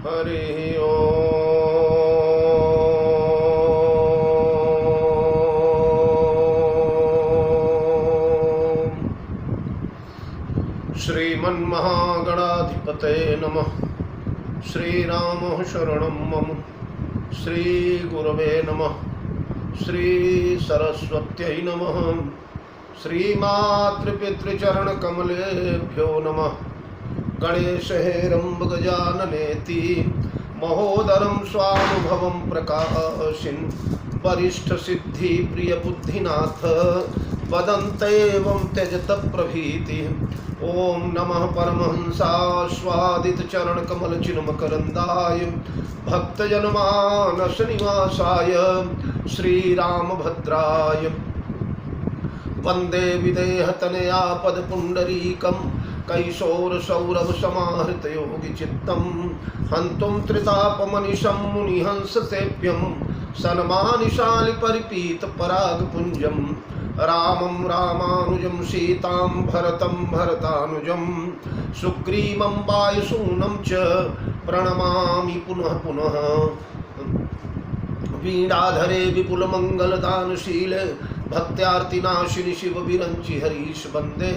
हरि ओम। श्रीमन्महागणाधिपते नमः। श्रीराम शरणं मम। श्रीगुरवे नमः। श्रीसरस्वत्यै नमः। श्रीमातृपितृचरणकमलेभ्यो नमः। गणेशहेरम्ब गजाननेति महोदरं स्वानुभवं प्रकाशिन् वरिष्ठसिद्धिप्रियबुद्धिनाथ वदन्तेवं त्यजत प्रभीति। ओं नमः परमहंसास्वादितचरणकमलचिन्मकरन्दाय भक्तजनमानसनिवासाय श्रीरामभद्राय वन्दे विदेहतनया पदपुण्डरीकं कैशोरसौरभसमाहृतयोगिचित्तं हन्तुं त्रितापमनिशं मुनिहंससेव्यं सन्मानिशालिपरिपीतपरागपुञ्जं रामं रामानुजं सीतां भरतं भरतानुजं सुग्रीवं वायुसूनं च प्रणमामि पुनः पुनः। वीणाधरे विपुलमङ्गलदानशीले भक्त्यार्तिनाशिनि शिवविरञ्चि हरीश वन्दे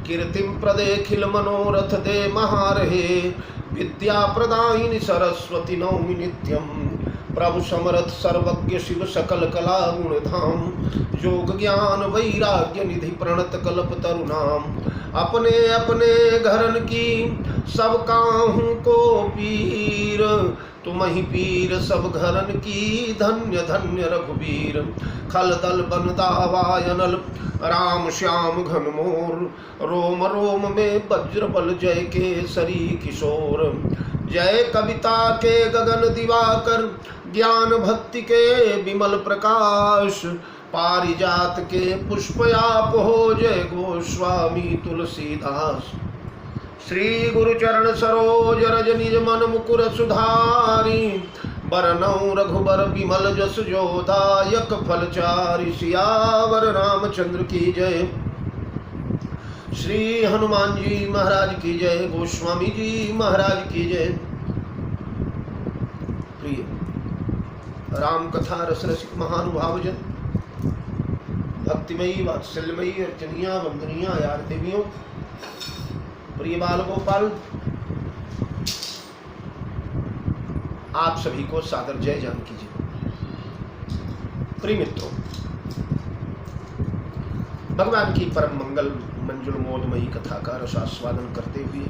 कीर्तिं प्रदेखिल मनोरथ दे महारहे विद्याप्रदायिनि सरस्वती नौमि नित्यं। प्रभु समर्थ सर्वज्ञ शिव सकल कला गुणधाम योग ज्ञान वैराग्य निधि प्रणत कल्प तरुणाम अपने अपने घरन की सब काहू को पीर तुम ही पीर सब घरन की धन्य धन्य रघुबीर। खल दल बन दावायनल राम श्याम घन मोर रोम रोम में वज्र बल जय केसरी किशोर। जय कविता के गगन दिवाकर ज्ञान भक्ति के विमल प्रकाश पारिजात के पुष्प आप हो जय गोस्वामी तुलसीदास। श्री गुरु चरण सरोज रज निज मन मुकुर सुधारी बरनौ रघुबर विमल जस जोदायक फलचारि सियावर रामचंद्र की जय। श्री हनुमान जी महाराज की जय। गोस्वामी जी महाराज की जय। प्रिय राम कथा रस रसिक महानुभावजन भक्तिमयी वात्सल्यमयी अर्चनिया वंदनिया यार देवियों प्रिय बाल गोपाल आप सभी को सादर जय जानकी जी। प्रिय मित्रों भगवान की परम मंगल मंजुल मोदमयी कथा का रसास्वादन करते हुए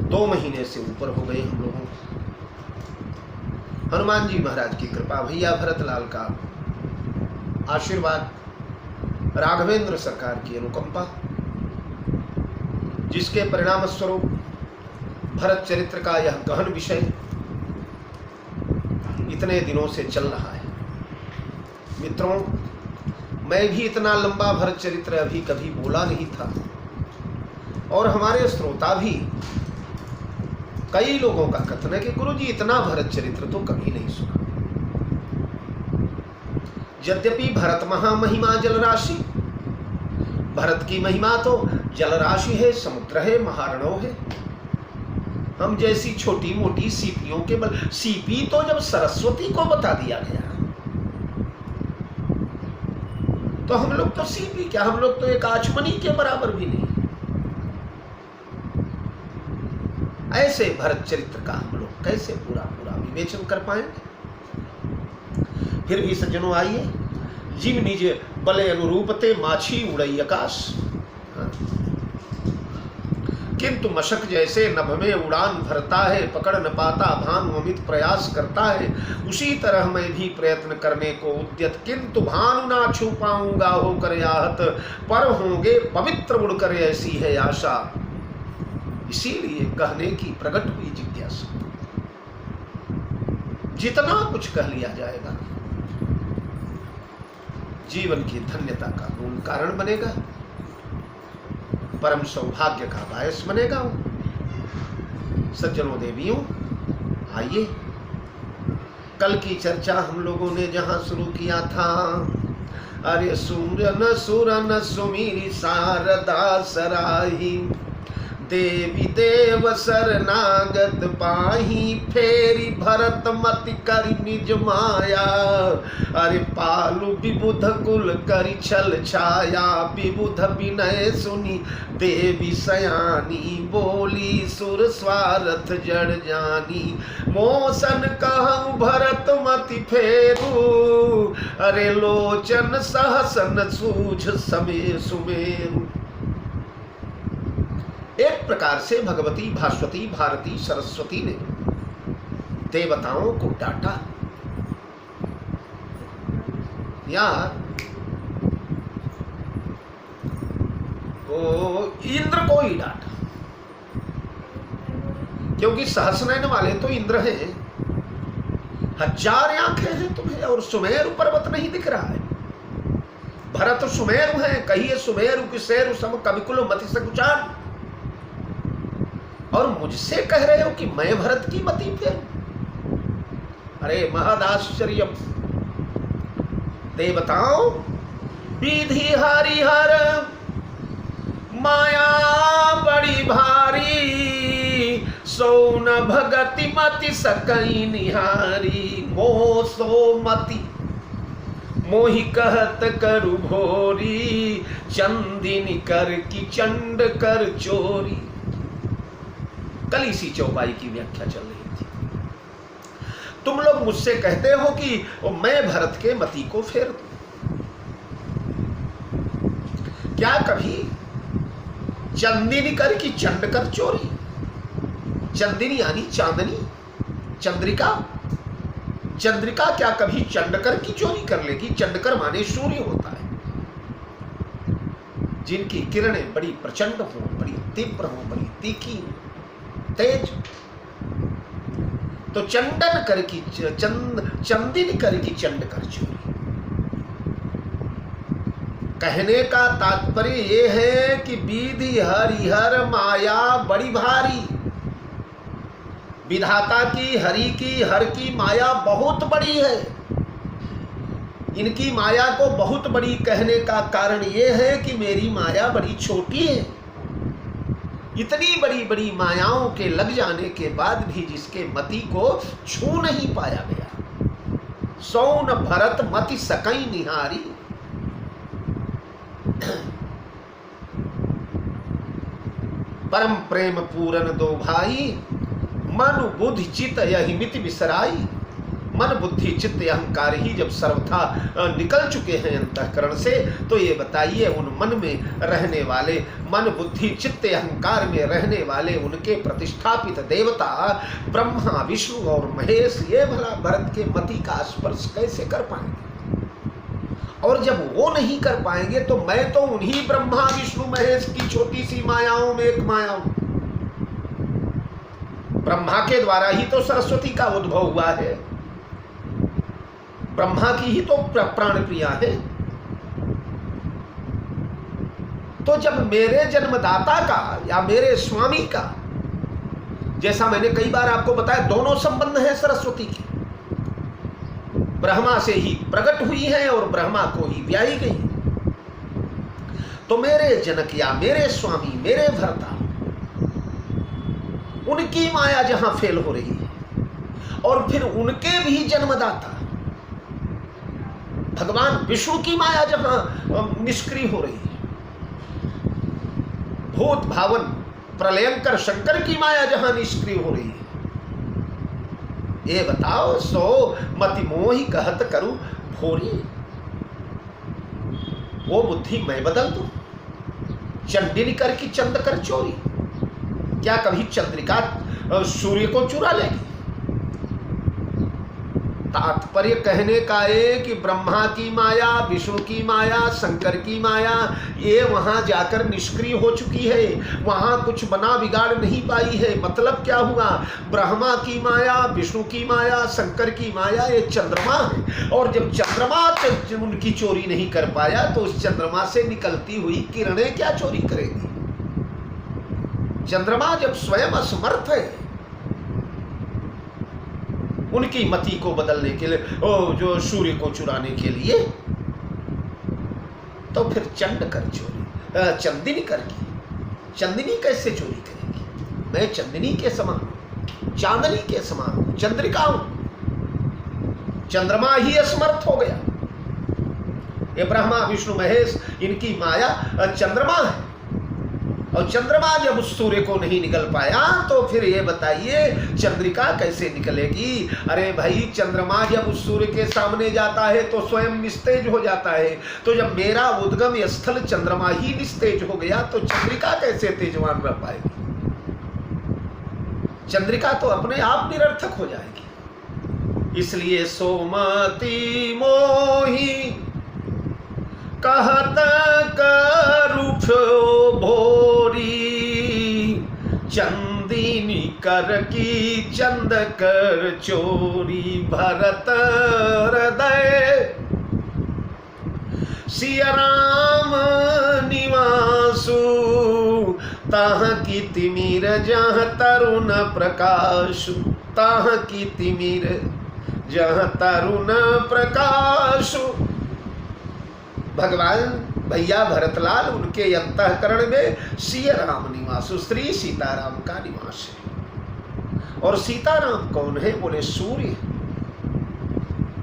2 महीने से ऊपर हो गए हम लोगों। हनुमान जी महाराज की कृपा भैया भरतलाल का आशीर्वाद राघवेंद्र सरकार की अनुकंपा जिसके परिणाम स्वरूप भरत चरित्र का यह गहन विषय इतने दिनों से चल रहा है। मित्रों मैं भी इतना लंबा भरत चरित्र अभी कभी बोला नहीं था और हमारे श्रोता भी कई लोगों का कथन है कि गुरुजी इतना भरत चरित्र तो कभी नहीं सुना। यद्यपि भरत महामहिमा जलराशि भरत की महिमा तो जलराशि है समुद्र है महारणव है। हम जैसी छोटी मोटी सीपियों के बल सीपी तो जब सरस्वती को बता दिया गया तो हम लोग तो सीपी क्या हम लोग तो एक आचमनी के बराबर भी नहीं। ऐसे भरत चरित्र का हम लोग कैसे पूरा पूरा विवेचन कर पाएंगे। फिर भी सज्जनों आइए जिन निज बले अनुरूपते माछी उड़ई आकाश किंतु मशक जैसे नभ में उड़ान भरता है पकड़ न पाता भानु अमित प्रयास करता है उसी तरह मैं भी प्रयत्न करने को उद्यत किंतु भानु ना छू पाऊंगा होकर याहत पर होंगे पवित्र उड़कर ऐसी है आशा। इसीलिए कहने की प्रकट हुई जिज्ञासा। जितना कुछ कह लिया जाएगा जीवन की धन्यता का मूल कारण बनेगा परम सौभाग्य का बायस बनेगा। सज्जनों देवियों आइए कल की चर्चा हम लोगों ने जहां शुरू किया था अरे सुरन सुरन सुमीरी शारदा सराही देवी देव शरणागत पाही, फेरी भरत मति करि निज माया। अरे पालु विबुध कुल करि छल छाया, विबुध विनय सुनी देवी सयानी। बोली सुर स्वारथ जड़ जानी, मोसन कहूँ भरत मति फेरू। अरे लोचन सहसन सूझ समय सुमेरु। एक प्रकार से भगवती भास्वती भारती सरस्वती ने देवताओं को डांटा। यार वो इंद्र को ही डांटा, क्योंकि सहस्रनयन वाले तो इंद्र हैं, 1000 आंखें हैं तुम्हें, और सुमेरु पर्वत नहीं दिख रहा है। भरत सुमेरु है, कहिए सुमेरु की शेरु सम कविकुल मति सकुचान, और मुझसे कह रहे हो कि मैं भरत की मति फेरूं। अरे महदाश्चर्य। देवताओं, विधि हरिहर माया बड़ी भारी, सो न भगति मति सकई निहारी। मोह सो मति मोहि कहत करु भोरी, चंदिनी कर की चंड कर चोरी। कल इसी चौपाई की व्याख्या चल रही थी। तुम लोग मुझसे कहते हो कि मैं भरत के मति को फेर दूं। क्या कभी चंदिनी कर की चंड कर चोरी, चंदिनी यानी चांदनी, चंद्रिका, चंद्रिका क्या कभी चंडकर की चोरी कर लेगी? चंडकर माने सूर्य होता है, जिनकी किरणें बड़ी प्रचंड हो, बड़ी तीव्र हो, बड़ी तीखी हो, तेज। तो चंदन कर की चंदिनी कर की चंड कर चोरी। कहने का तात्पर्य यह है कि विधि हरिहर माया बड़ी भारी। विधाता की, हरि की, हर की माया बहुत बड़ी है। इनकी माया को बहुत बड़ी कहने का कारण यह है कि मेरी माया बड़ी छोटी है। इतनी बड़ी बड़ी मायाओं के लग जाने के बाद भी जिसके मति को छू नहीं पाया गया, सौन भरत मति सकई निहारी। परम प्रेम पूरन दो भाई, मन बुद्धि चित्त यही मिति बिसराई। मन बुद्धि चित्त अहंकार ही जब सर्वथा निकल चुके हैं अंतःकरण से, तो ये बताइए उन मन में रहने वाले, मन बुद्धि चित्त अहंकार में रहने वाले उनके प्रतिष्ठापित देवता ब्रह्मा विष्णु और महेश, ये भला भरत के मति का स्पर्श कैसे कर पाएंगे? और जब वो नहीं कर पाएंगे तो मैं तो उन्हीं ब्रह्मा विष्णु महेश की छोटी सी मायाओं में एक माया हूं। ब्रह्मा के द्वारा ही तो सरस्वती का उद्भव हुआ है, ब्रह्मा की ही तो प्राण प्रिया है। तो जब मेरे जन्मदाता का या मेरे स्वामी का, जैसा मैंने कई बार आपको बताया, दोनों संबंध हैं सरस्वती के, ब्रह्मा से ही प्रकट हुई है और ब्रह्मा को ही ब्याही गई। तो मेरे जनक या मेरे स्वामी, मेरे भर्ता, उनकी माया जहां फेल हो रही है, और फिर उनके भी जन्मदाता भगवान विष्णु की माया जहां निष्क्रिय हो रही है, भूत भावन प्रलयंकर शंकर की माया जहां निष्क्रिय हो रही है, ये बताओ सो मति मोहि कहत करूं भोरी। वो बुद्धि मैं बदल दूं? चंडिनी कर की चंद कर चोरी, क्या कभी चंद्रिका सूर्य को चुरा लेगी? तात्पर्य कहने का है कि ब्रह्मा की माया, विष्णु की माया, शंकर की माया, ये वहां जाकर निष्क्रिय हो चुकी है, वहां कुछ बना बिगाड़ नहीं पाई है। मतलब क्या हुआ? ब्रह्मा की माया, विष्णु की माया, शंकर की माया, ये चंद्रमा है, और जब चंद्रमा उनकी चोरी नहीं कर पाया तो उस चंद्रमा से निकलती हुई किरणें क्या चोरी करेगी? चंद्रमा जब स्वयं असमर्थ है उनकी मति को बदलने के लिए, जो सूर्य को चुराने के लिए, तो फिर चंड कर चोरी, चंदिनी कर की, चंदिनी कैसे चोरी करे? मैं चंदनी के समान, चांदनी के समान चंद्रिका हूं। चंद्रमा ही असमर्थ हो गया। ये ब्रह्मा विष्णु महेश इनकी माया चंद्रमा है, और चंद्रमा जब उस सूर्य को नहीं निकल पाया तो फिर ये बताइए चंद्रिका कैसे निकलेगी? अरे भाई, चंद्रमा जब उस सूर्य के सामने जाता है तो स्वयं निस्तेज हो जाता है। तो जब मेरा उद्गम स्थल चंद्रमा ही निस्तेज हो गया तो चंद्रिका कैसे तेजवान रह पाएगी? चंद्रिका तो अपने आप निरर्थक हो जाएगी। इसलिए सोमती मोही कहत करुष भोरी, चंदिनी कर की चंद कर चोरी, भरत हृदय सिया राम निवासु, ताह की तिमिर जहाँ तरुण प्रकाशु, ताह की तिमिर जहाँ तरुण प्रकाशु। भगवान भैया भरतलाल उनके अंतःकरण में सिया राम निवासु, श्री सीताराम का निवास है। और सीताराम कौन है? बोले सूर्य।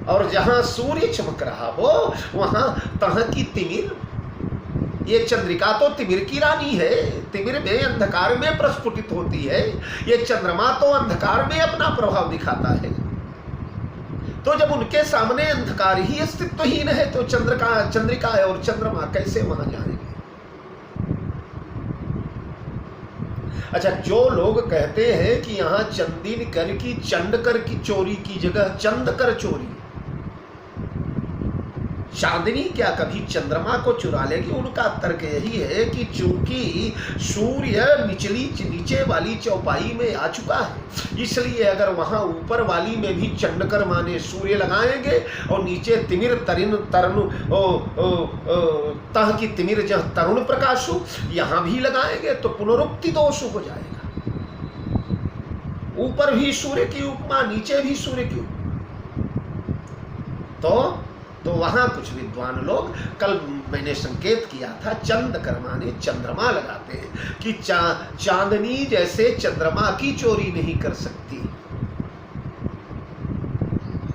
और जहां सूर्य चमक रहा हो वहां तह की तिमिर, ये चंद्रिका तो तिमिर की रानी है, तिमिर में अंधकार में प्रस्फुटित होती है। ये चंद्रमा तो अंधकार में अपना प्रभाव दिखाता है। तो जब उनके सामने अंधकार ही अस्तित्वहीन है तो चंद्रिका और चंद्रमा कैसे वहां जाएंगे? अच्छा, जो लोग कहते हैं कि यहां चंदिन कर की चंड कर की चोरी की जगह चंद कर चोरी, चांदनी क्या कभी चंद्रमा को चुरा लेगी? उनका तर्क यही है कि चूंकि सूर्य नीचे वाली चौपाई में आ चुका है, इसलिए अगर वहां ऊपर वाली में भी चंडकर माने सूर्य लगाएंगे और नीचे तिमिर तरुण तह की तिमिर जह तरुण प्रकाशु यहां भी लगाएंगे तो पुनरुक्ति दोष हो जाएगा। ऊपर भी सूर्य की उपमा, नीचे भी सूर्य की उपमा। तो वहां कुछ विद्वान लोग, कल मैंने संकेत किया था, चंद कर्माने चंद्रमा लगाते हैं कि चांदनी जैसे चंद्रमा की चोरी नहीं कर सकती।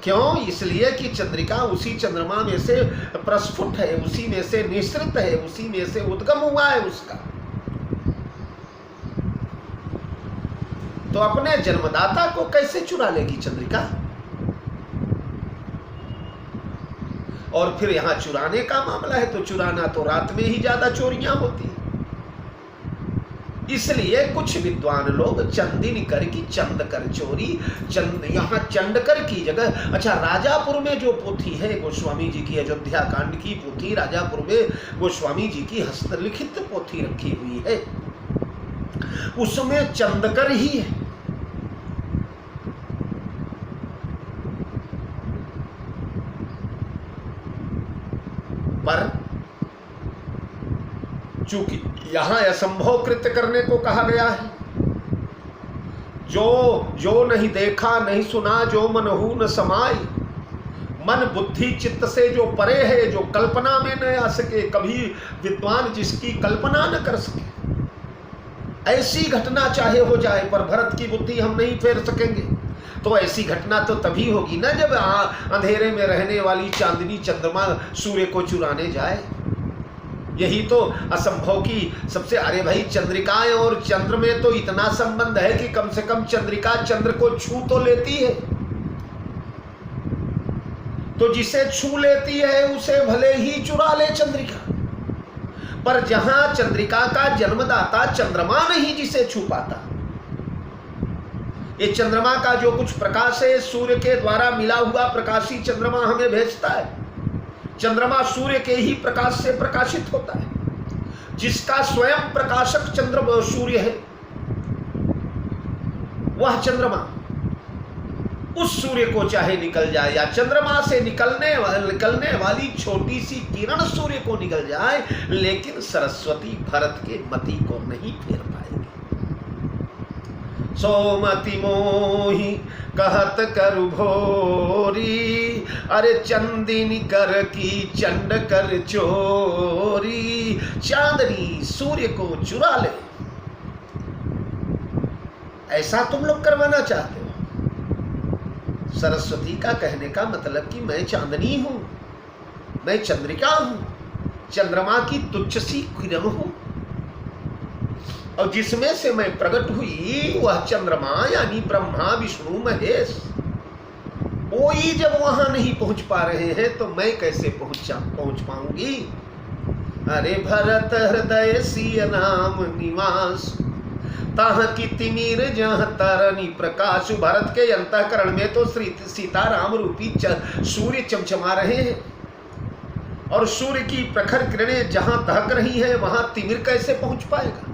क्यों? इसलिए कि चंद्रिका उसी चंद्रमा में से प्रस्फुट है, उसी में से निसृत है, उसी में से उद्गम हुआ है उसका। तो अपने जन्मदाता को कैसे चुरा लेगी चंद्रिका? और फिर यहां चुराने का मामला है तो चुराना तो रात में ही ज्यादा चोरियां होती हैं। इसलिए कुछ विद्वान लोग चंदिन कर की चंद कर चोरी, यहां चंडकर की जगह। अच्छा, राजापुर में जो पोथी है गोस्वामी जी की, अयोध्या कांड की पोथी राजापुर में गोस्वामी जी की हस्तलिखित पोथी रखी हुई है, उसमें चंदकर ही है। पर चूंकि यहां असंभव कृत्य करने को कहा गया है, जो नहीं देखा नहीं सुना, जो मनहु न समाई, मन बुद्धि चित्त से जो परे है, जो कल्पना में न आ सके, कभी विद्वान जिसकी कल्पना न कर सके, ऐसी घटना चाहे हो जाए पर भरत की बुद्धि हम नहीं फेर सकेंगे। तो ऐसी घटना तो तभी होगी ना जब अंधेरे में रहने वाली चांदनी चंद्रमा सूर्य को चुराने जाए। यही तो असंभव की सबसे। अरे भाई, चंद्रिकाएं और चंद्र में तो इतना संबंध है कि कम से कम चंद्रिका चंद्र को छू तो लेती है। तो जिसे छू लेती है उसे भले ही चुरा ले चंद्रिका, पर जहां चंद्रिका का जन्मदाता चंद्रमा नहीं जिसे छू पाता, ये चंद्रमा का जो कुछ प्रकाश है सूर्य के द्वारा मिला हुआ प्रकाशी चंद्रमा हमें भेजता है। चंद्रमा सूर्य के ही प्रकाश से प्रकाशित होता है, जिसका स्वयं प्रकाशक चंद्र सूर्य है, वह चंद्रमा उस सूर्य को चाहे निकल जाए या चंद्रमा से निकलने वाली छोटी सी किरण सूर्य को निकल जाए, लेकिन सरस्वती भरत के मति को नहीं फेर पाएगी। सोमति मोही कहत करु भोरी, अरे चंदिनी कर की चंड कर चोरी। चांदनी सूर्य को चुरा ले, ऐसा तुम लोग करवाना चाहते हो। सरस्वती का कहने का मतलब कि मैं चांदनी हूं, मैं चंद्रिका हूं, चंद्रमा की तुच्छ सी किरण हूं, और जिसमें से मैं प्रकट हुई वह चंद्रमा यानी ब्रह्मा विष्णु महेश, वो ही जब वहां नहीं पहुंच पा रहे हैं तो मैं कैसे पहुंच पाऊंगी। अरे भरत हृदय सिय नाम निवास, ताह की तिमिर जहाँ तारनी प्रकाश। भरत के अंतःकरण में तो श्री सीताराम रूपी सूर्य चमचमा रहे हैं, और सूर्य की प्रखर किरणें जहां दहक रही हैं वहां तिमिर कैसे पहुंच पाएगा।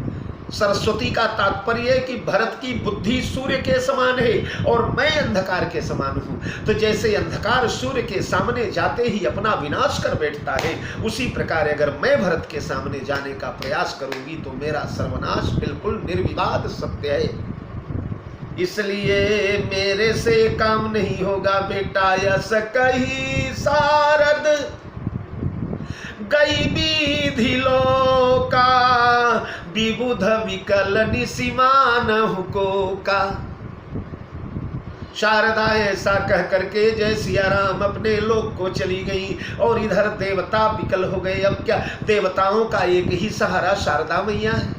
सरस्वती का तात्पर्य है कि भरत की बुद्धि सूर्य के समान है और मैं अंधकार के समान हूं। तो जैसे अंधकार सूर्य के सामने जाते ही अपना विनाश कर बैठता है, उसी प्रकार अगर मैं भरत के सामने जाने का प्रयास करूंगी तो मेरा सर्वनाश बिल्कुल निर्विवाद सत्य है। इसलिए मेरे से काम नहीं होगा बेटा, यस कही सारद गई विधि लोका, विबुध विकल निसिमान हुको का। शारदा ऐसा कह करके जय सिया राम अपने लोक को चली गई, और इधर देवता विकल हो गए। अब क्या, देवताओं का एक ही सहारा शारदा मैया है।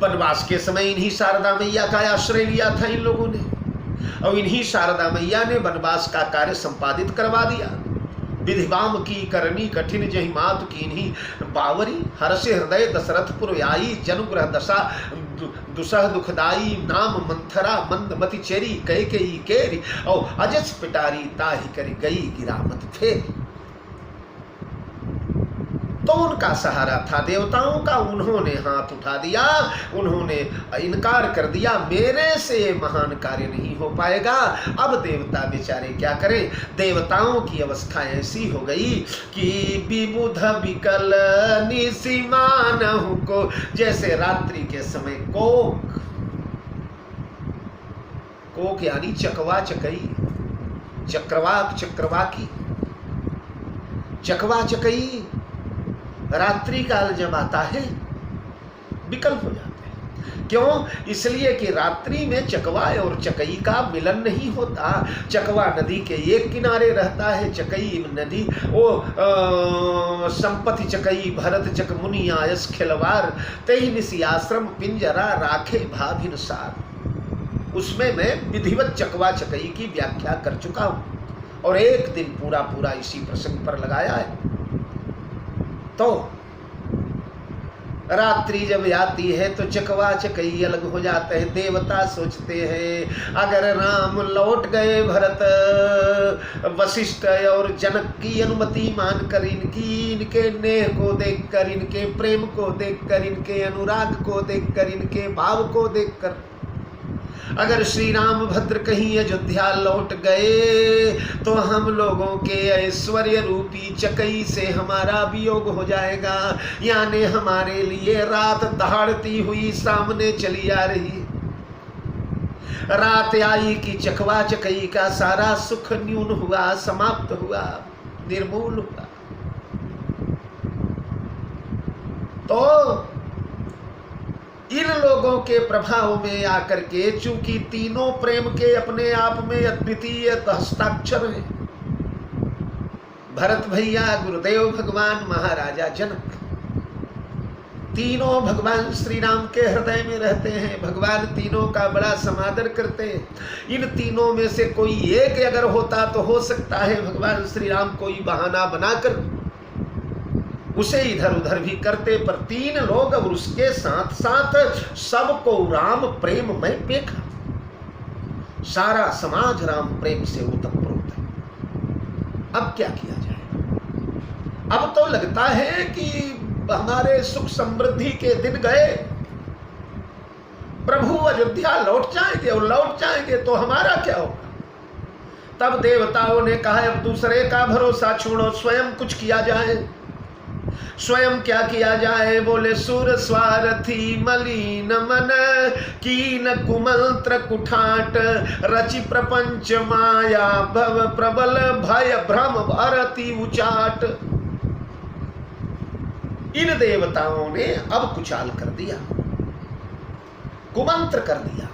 वनवास के समय इन्हीं शारदा मैया का आश्रय लिया था इन लोगों ने, और इन्हीं शारदा मैया ने वनवास का कार्य संपादित करवा दिया। विधिवाम की करनी कठिन जहि मातु कीन्ही, बावरी हर्षे हृदय दशरथपुर आई, जनुग्रह दशा दुसह दुखदाई, नाम मंथरा मंदमति चेरी, कैकेयी केरी, और अजस पिटारी ताहि करी गई गिरामत फेरी। तो उनका सहारा था देवताओं का, उन्होंने हाथ उठा दिया, उन्होंने इनकार कर दिया, मेरे से महान कार्य नहीं हो पाएगा। अब देवता बेचारे क्या करें, देवताओं की अवस्था ऐसी हो गई कि विबुध विकल निसिमान को, जैसे रात्रि के समय कोक यानी चकवा चकई, चक्रवाक चक्रवाकी, चकवा चकई रात्रि काल जब आता है विकल हो जाते हैं। क्यों? इसलिए कि रात्रि में चकवा और चकई का मिलन नहीं होता। चकवा नदी के एक किनारे रहता है, चकई नदी वो संपत्ति चकई भरत चक मुनि आयस खिलवार, तही निसी आश्रम पिंजरा राखे भाभिन सार। उसमें मैं विधिवत चकवा चकई की व्याख्या कर चुका हूं, और एक दिन पूरा इसी प्रसंग पर लगाया है। तो रात्रि जब आती है तो चकवा चकई अलग हो जाते हैं। देवता सोचते हैं अगर राम लौट गए, भरत वशिष्ठ और जनक की अनुमति मानकर, इनके नेह को देखकर, इनके प्रेम को देखकर, इनके अनुराग को देखकर, इनके भाव को देखकर, अगर श्री राम भद्र कहीं अयोध्या लौट गए तो हम लोगों के ऐश्वर्य रूपी चकई से हमारा वियोग हो जाएगा। यानी हमारे लिए रात दहाड़ती हुई सामने चली आ रही। रात आई कि चकवा चकई का सारा सुख न्यून हुआ, समाप्त हुआ, निर्मूल हुआ। तो इन लोगों के प्रभाव में आकर के, चूंकि तीनों प्रेम के अपने आप में अद्वितीय हस्ताक्षर है, भरत भैया, गुरुदेव भगवान, महाराजा जनक, तीनों भगवान श्री राम के हृदय में रहते हैं। भगवान तीनों का बड़ा समादर करते हैं। इन तीनों में से कोई एक अगर होता तो हो सकता है भगवान श्री राम कोई बहाना बनाकर उसे इधर उधर भी करते, पर तीन लोग और उसके साथ साथ सबको राम प्रेम में देखा। सारा समाज राम प्रेम से ओतप्रोत है। अब क्या किया जाए? अब तो लगता है कि हमारे सुख समृद्धि के दिन गए, प्रभु अयोध्या लौट जाएंगे, और लौट जाएंगे तो हमारा क्या होगा? तब देवताओं ने कहा अब दूसरे का भरोसा छोड़ो, स्वयं कुछ किया जाए। स्वयं क्या किया जाए? बोले सुर स्वार्थी मलिन मन, कीन कुमंत्र कुठाट, रचि प्रपंच माया भव प्रबल, भय भ्रम भारती उचाट। इन देवताओं ने अब कुचाल कर दिया। कुमंत्र कर दिया।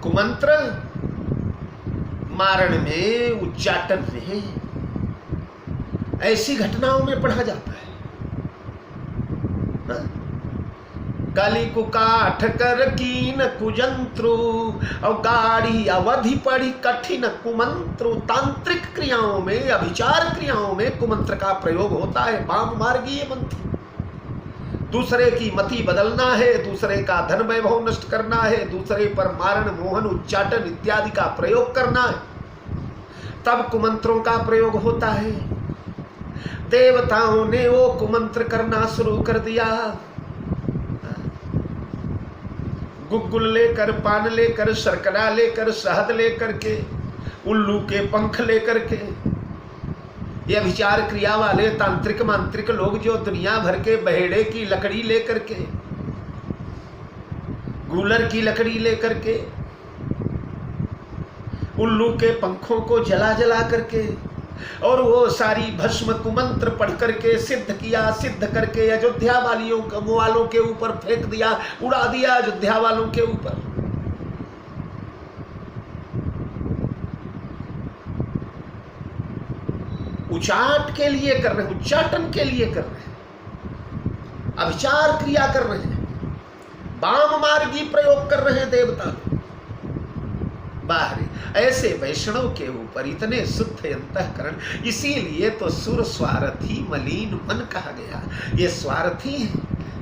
कुमंत्र मारण में, उच्चाटन में, ऐसी घटनाओं में पढ़ा जाता है। कली कुकाठ कर कीन कुजंत्रु और गाढ़ी अवधि पढ़ी कठिन कुमंत्रु। तांत्रिक क्रियाओं में, अभिचार क्रियाओं में कुमंत्र का प्रयोग होता है। वाम मार्गीय मंत्र, दूसरे की मति बदलना है, दूसरे का धन वैभव नष्ट करना है, दूसरे पर मारण, मोहन, उच्चाटन इत्यादि का प्रयोग करना है, तब कुमंत्रों का प्रयोग होता है। देवताओं ने वो कुमंत्र करना शुरू कर दिया। गुग्गुल लेकर, पान लेकर, शर्करा लेकर, शहद लेकर के, उल्लू के पंख लेकर के, ये विचार क्रिया वाले तांत्रिक मांत्रिक लोग जो दुनिया भर के बहेड़े की लकड़ी लेकर के, गूलर की लकड़ी लेकर के, उल्लू के पंखों को जला जला करके और वो सारी भस्म कुमंत्र पढ़ करके सिद्ध किया, सिद्ध करके अयोध्या वालों के ऊपर फेंक दिया, उड़ा दिया अयोध्या वालों के ऊपर। उचाट के लिए कर रहे, उच्चाटन के लिए कर रहे, अभिचार क्रिया कर रहे हैं, वाम मार्गी प्रयोग कर रहे हैं देवता। बाहरी ऐसे वैष्णव के ऊपर इतने शुद्ध अंतःकरण, इसीलिए तो सुर स्वार्थी मलिन मन कहा गया। ये स्वार्थी है,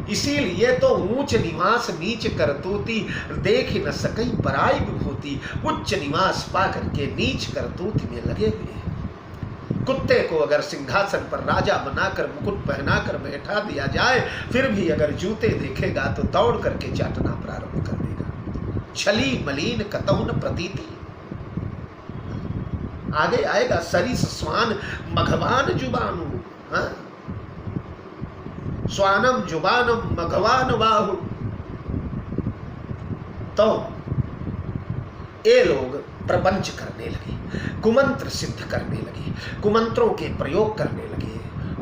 इसीलिए तो ऊंच निवास नीच करतूती, देख न सकई पराई विभूति। उच्च निवास पा करके नीच करतूत में लगे हुए हैं। कुत्ते को अगर सिंहासन पर राजा बनाकर मुकुट पहनाकर बैठा दिया जाए, फिर भी अगर जूते देखेगा तो दौड़ करके चाटना प्रारंभ कर देगा। छली मलिन कतौन प्रतीति। आगे आएगा सरिस स्वान मघवान जुबानु, स्वानम जुबानम मघवान बाहु। तो ये लोग प्रपंच करने लगे, कुमंत्र सिद्ध करने लगे, कुमंत्रों के प्रयोग करने लगे।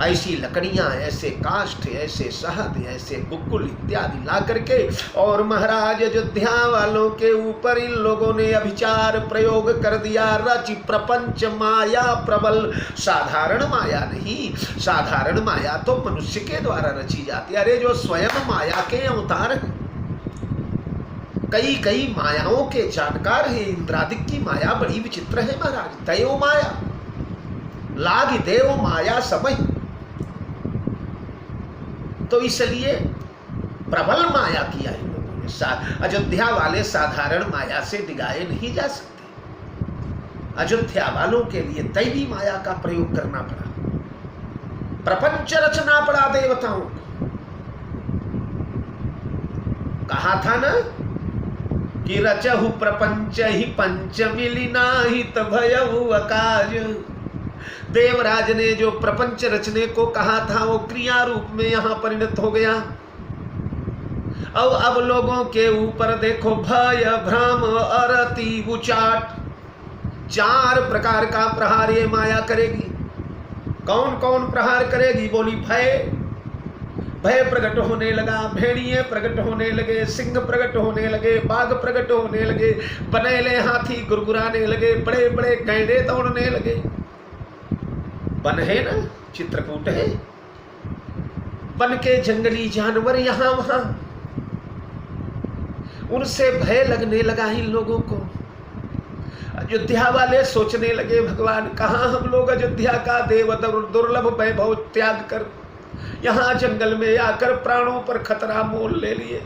ऐसी लकड़ियां, ऐसे काष्ठ, ऐसे शहद, ऐसे गुग्गुल इत्यादि ला करके और महाराज अयोध्या वालों के ऊपर इन लोगों ने अभिचार प्रयोग कर दिया। रचि प्रपंच माया प्रबल, साधारण माया नहीं। साधारण माया तो मनुष्य के द्वारा रची जाती है। अरे जो स्वयं माया के अवतार हैं, कई कई मायाओं के जानकार है। इंद्रादिक की माया बड़ी विचित्र है महाराज। देव माया लाग देव माया समय, तो इसलिए प्रबल माया किया इन लोगों ने। अयोध्या वाले साधारण माया से डिगाए नहीं जा सकते। अयोध्या वालों के लिए दैवी माया का प्रयोग करना पड़ा, प्रपंच रचना पड़ा देवताओं को। कहा था ना कि रचहु प्रपंच ही पंच मिलिना हित भयहु अकाज। देवराज ने जो प्रपंच रचने को कहा था वो क्रिया रूप में यहां परिणत हो गया। अब लोगों के ऊपर देखो भय भ्रम अरति उचाट, चार प्रकार का प्रहार ये माया करेगी। कौन कौन प्रहार करेगी? बोली भय, भय प्रकट होने लगा, भेड़िए प्रकट होने लगे, सिंह प्रकट होने लगे, बाघ प्रकट होने लगे, बनेले हाथी गुरगुराने लगे, बड़े बड़े गैंडे दौड़ने लगे। बन है ना, चित्रकूट है, बन के जंगली जानवर यहां वहां, उनसे भय लगने लगा इन लोगों को। अयोध्या वाले सोचने लगे भगवान कहां हम लोग अयोध्या का देव दुर्लभ वैभव त्याग कर यहां जंगल में आकर प्राणों पर खतरा मोल ले लिए।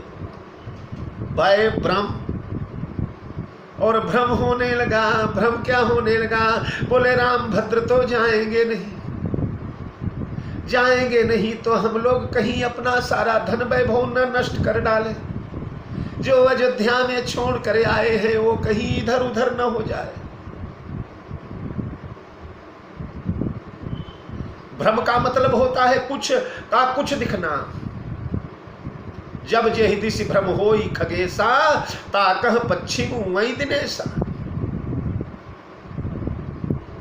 भय भ्रम और भ्रम होने लगा। भ्रम क्या होने लगा? बोले राम भद्र तो जाएंगे नहीं, जाएंगे नहीं तो हम लोग कहीं अपना सारा धन वैभव न नष्ट कर डाले। जो अयोध्या में छोड़ कर आए हैं वो कहीं इधर उधर न हो जाए। भ्रम का मतलब होता है कुछ का कुछ दिखना। जब जेहि दिशि भ्रम होई खगेसा, ताकह पश्चिम वही दिनेसा।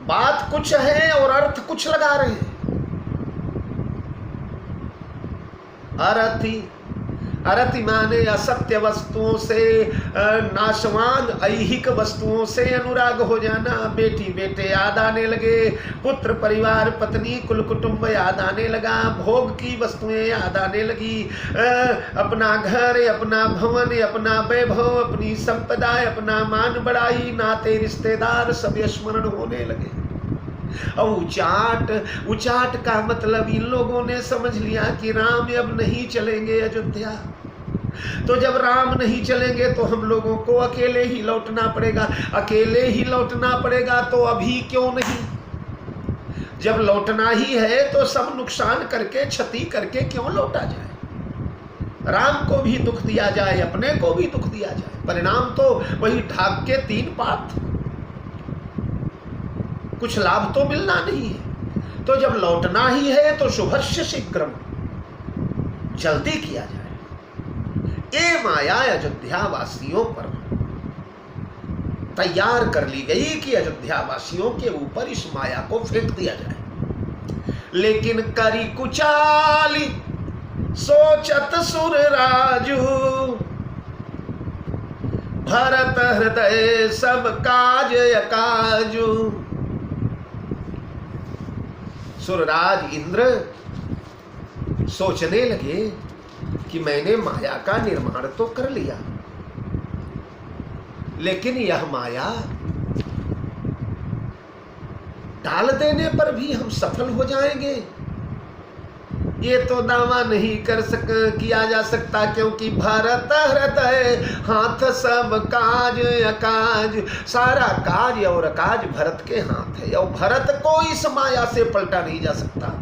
बात कुछ है और अर्थ कुछ लगा रहे हैं। अरति माने असत्य वस्तुओं से, नाशवान ऐहिक वस्तुओं से अनुराग हो जाना। बेटी बेटे याद आने लगे, पुत्र परिवार पत्नी कुल कुटुंब याद आने लगा, भोग की वस्तुएं याद आने लगी, अपना घर, अपना भवन, अपना वैभव, अपनी संपदा, अपना मान बढ़ाई, नाते रिश्तेदार सब स्मरण होने लगे। और उचाट का मतलब इन लोगों ने समझ लिया कि राम अब नहीं चलेंगे अयोध्या। तो जब राम नहीं चलेंगे तो हम लोगों को अकेले ही लौटना पड़ेगा। अकेले ही लौटना पड़ेगा तो अभी क्यों नहीं? जब लौटना ही है तो सब नुकसान करके, क्षति करके क्यों लौटा जाए? राम को भी दुख दिया जाए, अपने को भी दुख दिया जाए, परिणाम तो वही ढाक के तीन पात, कुछ लाभ तो मिलना नहीं है। तो जब लौटना ही है तो शुभस्य शीघ्रम, जल्दी किया जाए। ये माया अयोध्या वासियों पर तैयार कर ली गई कि अयोध्या वासियों के ऊपर इस माया को फेंक दिया जाए। लेकिन करी कुचाली सोचत सुर राजू, भरत हृदय सब काज अकाजू। सुरराज इंद्र सोचने लगे कि मैंने माया का निर्माण तो कर लिया, लेकिन यह माया डाल देने पर भी हम सफल हो जाएंगे, ये तो दावा नहीं किया जा सकता, क्योंकि भरत हृदय हाथ सब काज अकाज। सारा काज और अकाज भरत के हाथ है, और भरत को इस माया से पलटा नहीं जा सकता।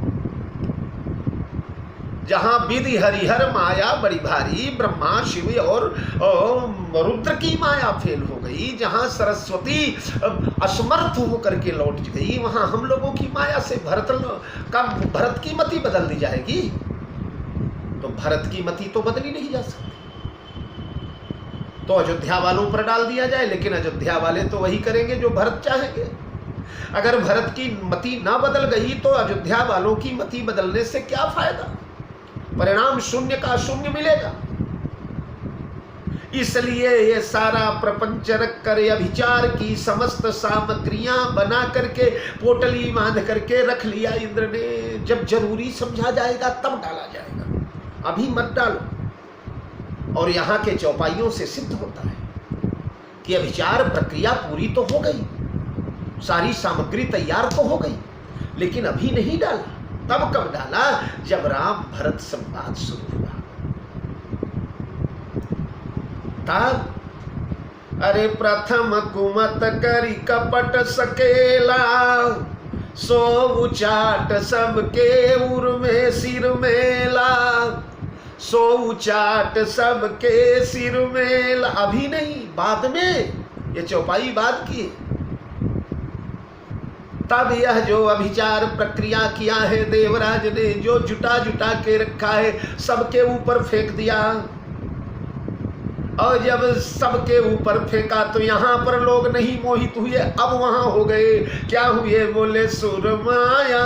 जहां विधि हरिहर माया बड़ी भारी, ब्रह्मा शिव और रुद्र की माया फेल हो गई, जहां सरस्वती असमर्थ होकर के लौट गई, वहां हम लोगों की माया से भरत की मति बदल दी जाएगी। तो भरत की मति तो बदली नहीं जा सकती, तो अयोध्या वालों पर डाल दिया जाए। लेकिन अयोध्या वाले तो वही करेंगे जो भरत चाहेंगे। अगर भरत की मति ना बदल गई तो अयोध्या वालों की मति बदलने से क्या फायदा? परिणाम शून्य का शून्य मिलेगा। इसलिए ये सारा प्रपंच रख कर अभिचार की समस्त सामग्रियां बना करके पोटली बांध करके रख लिया इंद्र ने। जब जरूरी समझा जाएगा तब डाला जाएगा, अभी मत डालो। और यहाँ के चौपाइयों से सिद्ध होता है कि अभिचार प्रक्रिया पूरी तो हो गई, सारी सामग्री तैयार तो हो गई, लेकिन अभी नहीं डाला। तब कब डाला? जब राम भरत संवाद शुरू हुआ तब। अरे प्रथम कुमत करी कपट सकेला, सो उचाट सबके उर में सिर मेला, सो उचाट सबके सिर मेला। अभी नहीं, बाद में, ये चौपाई बाद की है। तब यह जो अभिचार प्रक्रिया किया है देवराज ने, जो जुटा जुटा के रखा है, सबके ऊपर फेंक दिया। और जब सबके ऊपर फेंका तो यहाँ पर लोग नहीं मोहित हुए, अब वहां हो गए। क्या हुए? बोले सुरमाया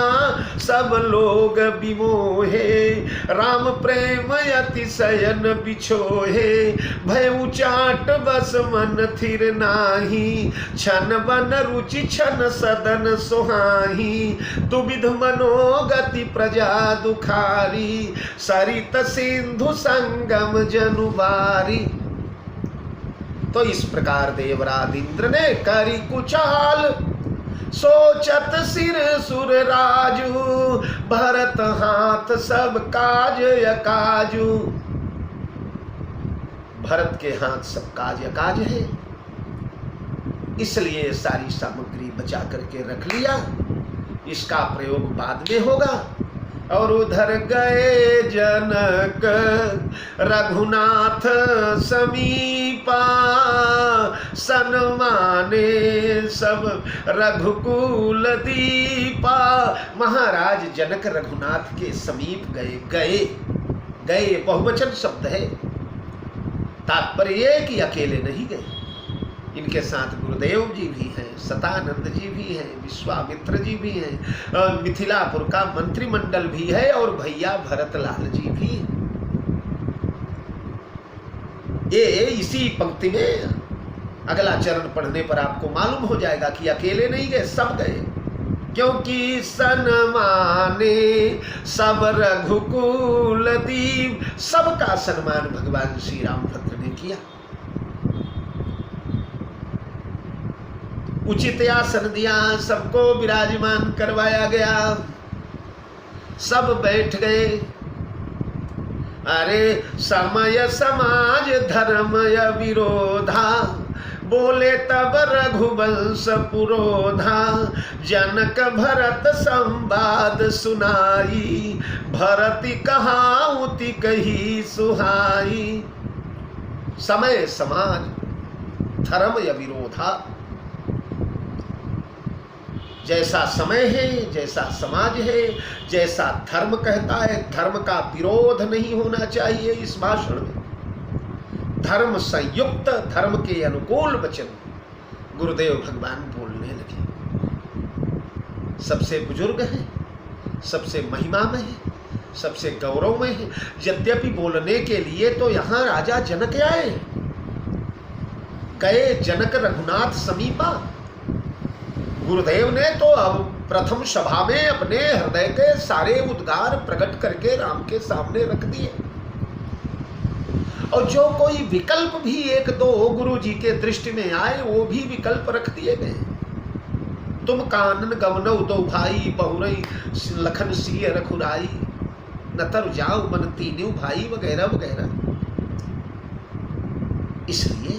सब लोग विमोहे, राम प्रेम अतिशयन बिछोहे, भय उचाट बस मन थिर नाही, छन बन रुचि छन सदन सुहाही, दुविध मनोगति प्रजा दुखारी, सरित सिंधु संगम जनुबारी। तो इस प्रकार देवराज इंद्र ने करी कुचाल, सोचत सिर सुर राजू, भरत हाथ सब काज अकाजू। भरत के हाथ सब काज अकाज है, इसलिए सारी सामग्री बचा करके रख लिया। इसका प्रयोग बाद में होगा। और उधर गए जनक रघुनाथ समीपा, सन्माने सब रघुकुल दीपा। महाराज जनक रघुनाथ के समीप गए बहुवचन शब्द है, तात्पर्य कि अकेले नहीं गए, इनके साथ गुरुदेव जी भी हैं, सतानंद जी भी हैं, विश्वामित्र जी भी हैं, मिथिलापुर का मंत्रिमंडल भी है और भैया भरतलाल जी भी हैं। ये इसी पंक्ति में अगला चरण पढ़ने पर आपको मालूम हो जाएगा कि अकेले नहीं गए, सब गए। क्योंकि सन्माने सब रघुकुल दीव, सबका सम्मान भगवान श्री रामभद्र ने किया। उचित आसन दिया, सबको विराजमान करवाया गया, सब बैठ गए। अरे समय समाज धर्मय विरोधा, बोले तब रघुवंश पुरोधा। जनक भरत संवाद सुनाई, भरति कहाउति कही सुहाई। समय समाज धर्म या विरोधा, जैसा समय है, जैसा समाज है, जैसा धर्म कहता है, धर्म का विरोध नहीं होना चाहिए इस भाषण में। धर्म संयुक्त, धर्म के अनुकूल वचन गुरुदेव भगवान बोलने लगे। सबसे बुजुर्ग है, सबसे महिमा में है, सबसे गौरव में है। यद्यपि बोलने के लिए तो यहाँ राजा जनक आए, गए जनक रघुनाथ समीपा। गुरुदेव ने तो अब प्रथम सभा में अपने हृदय के सारे उद्गार प्रकट करके राम के सामने रख दिए। और जो कोई विकल्प भी एक दो गुरु जी के दृष्टि में आए, वो भी विकल्प रख दिए गए। तुम कानन गमनौ दो भाई, बहुरई लखन सिय रखुराई, नतर जाओ मन तीनों भाई, वगैरह वगैरह। इसलिए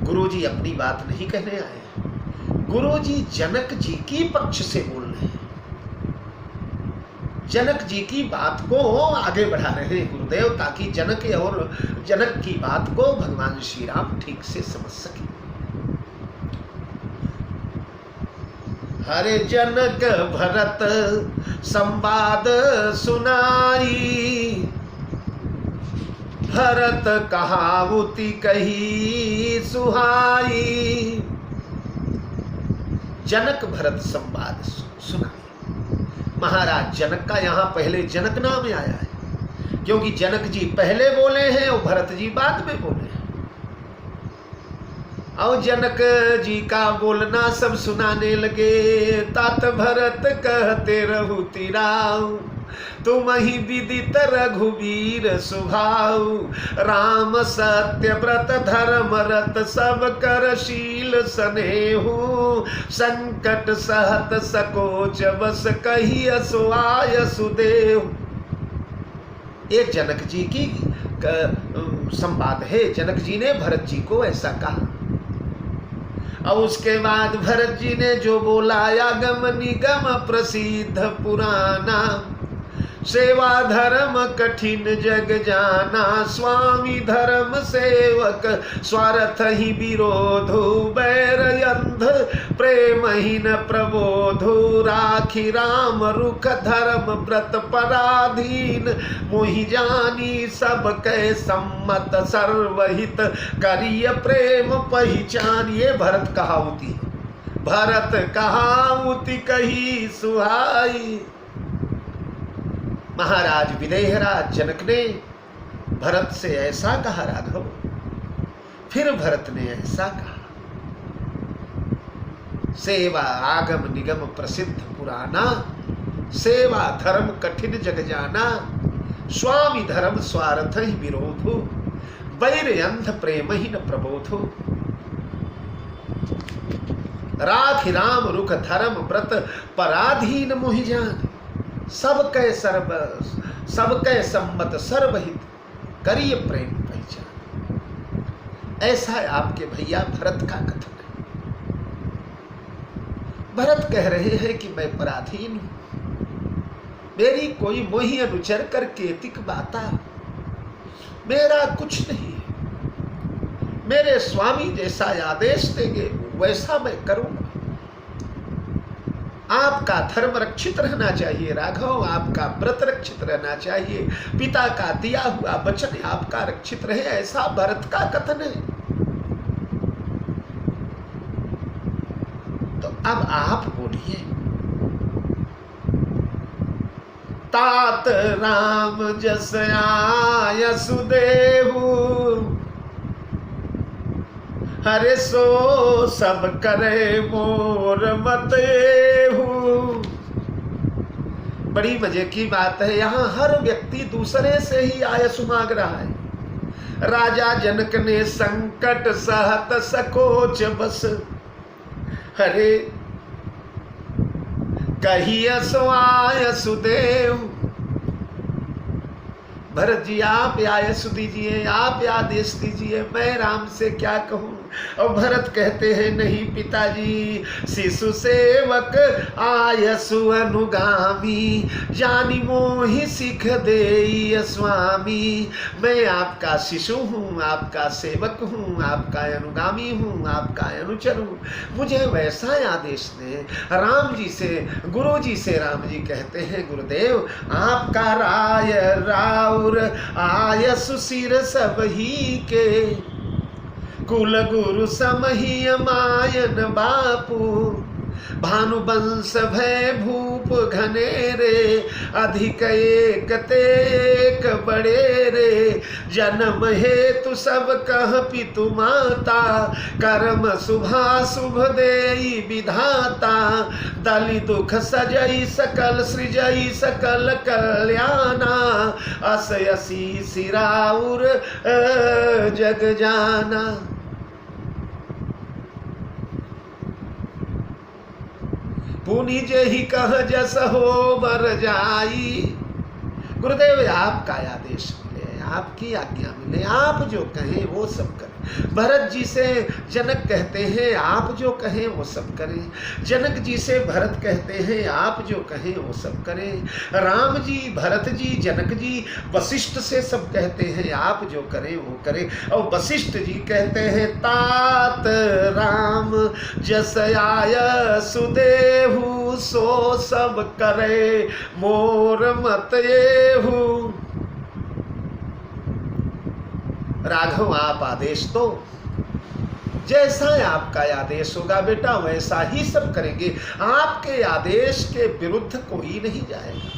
गुरु जी अपनी बात नहीं कहने आए, गुरु जी जनक जी की पक्ष से बोल रहे हैं। जनक जी की बात को आगे बढ़ा रहे हैं गुरुदेव, ताकि जनक की बात को भगवान श्री राम ठीक से समझ सके। हरे जनक भरत संवाद सुनाई, भरत कहावती कही सुहाई। जनक भरत संवाद सुनाई। महाराज जनक का यहाँ पहले जनक नाम आया है, क्योंकि जनक जी पहले बोले हैं और भरत जी बाद में बोले हैं। और जनक जी का बोलना सब सुनाने लगे। तात भरत कहते रहुति राव, तुम ही विदित रघुवीर स्वभाव। राम सत्य व्रत धर्म रत, सब कर शील स्नेहु। संकट सहत सकोच बस, कही असुआय सुदेव। ये जनक जी की संवाद है। जनक जी ने भरत जी को ऐसा कहा। और उसके बाद भरत जी ने जो बोला, आगम निगम प्रसिद्ध पुराना। सेवा धर्म कठिन जग जाना, स्वामी धर्म सेवक स्वार्थ ही विरोधु। बैर अंध प्रेमहीन प्रबोधु, राखी राम रुख धर्म व्रत पराधीन। मोहि जानी सब कै सम्मत, सर्वहित करिय प्रेम पहचान। ये भरत कहावती, भरत कहावती कही सुहाई। महाराज विदेहराज जनक ने भरत से ऐसा कहा राघव, फिर भरत ने ऐसा कहा। सेवा आगम निगम प्रसिद्ध पुराना, सेवा धर्म कठिन जग जाना। स्वामी धर्म स्वार्थ ही विरोधो, बैर अंध प्रेम ही न प्रबोधो। राखि राम रुख धर्म व्रत पराधीन मोहि जान। सबके सम्मत सर्वहित करिय प्रेम पहचान। ऐसा है आपके भैया भरत का कथन है। भरत कह रहे हैं कि मैं पराधीन हूं, मेरी कोई मोहि अनुचर कर केतिक बाता। मेरा कुछ नहीं है, मेरे स्वामी जैसा आदेश देंगे वैसा मैं करूंगा। आपका धर्म रक्षित रहना चाहिए राघव, आपका व्रत रक्षित रहना चाहिए, पिता का दिया हुआ वचन आपका रक्षित रहे, ऐसा भरत का कथन है। अब आप बोलिए। तात राम जस आयसु देहु, हरे सो सब करे मोर मतेहु। बड़ी मजे की बात है, यहां हर व्यक्ति दूसरे से ही आयसु मांग रहा है। राजा जनक ने संकट सहत सकोच बस, हरे कहिए सो आयसु देहु। भरत जी आप आयसु दीजिए, आप आदेश दीजिए, मैं राम से क्या कहूं। और भरत कहते हैं नहीं पिताजी, शिशु सेवक आयसु अनुगामी, जानी मोहि सिख देई स्वामी। मैं आपका शिशु हूँ, आपका सेवक हूँ, आपका अनुगामी हूँ, आपका अनुचर हूँ, मुझे वैसा आदेश दे। राम जी से, गुरु जी से राम जी कहते हैं गुरुदेव आपका राय राउर आयसु सिर सब ही के, कुल गुरु समहि मायन बापू। भानुवंश भय भूप घनेरे, अधिक एक तेक बड़े रे। जन्म हेतु सब कह पितु माता, कर्म शुभा शुभ देई विधाता। दलि दुख सजई सकल सृजई सकल कल्याणा, अस यसी सिराउर जग जाना। पुनि जेहि कह जस हो बर जाई। गुरुदेव आपका आदेश मिले, आपकी आज्ञा मिले, आप जो कहें वो सब करें। भरत जी से जनक कहते हैं आप जो कहें वो सब करें। जनक जी से भरत कहते हैं आप जो कहें वो सब करें। राम जी, भरत जी, जनक जी वशिष्ठ से सब कहते हैं आप जो करें वो करें। और वशिष्ठ जी कहते हैं तात राम जस आयसु देहु, सो सब करे मोर मत येहु। राघव आप आदेश दो, जैसा आपका आदेश होगा बेटा वैसा ही सब करेंगे। आपके आदेश के विरुद्ध कोई नहीं जाएगा।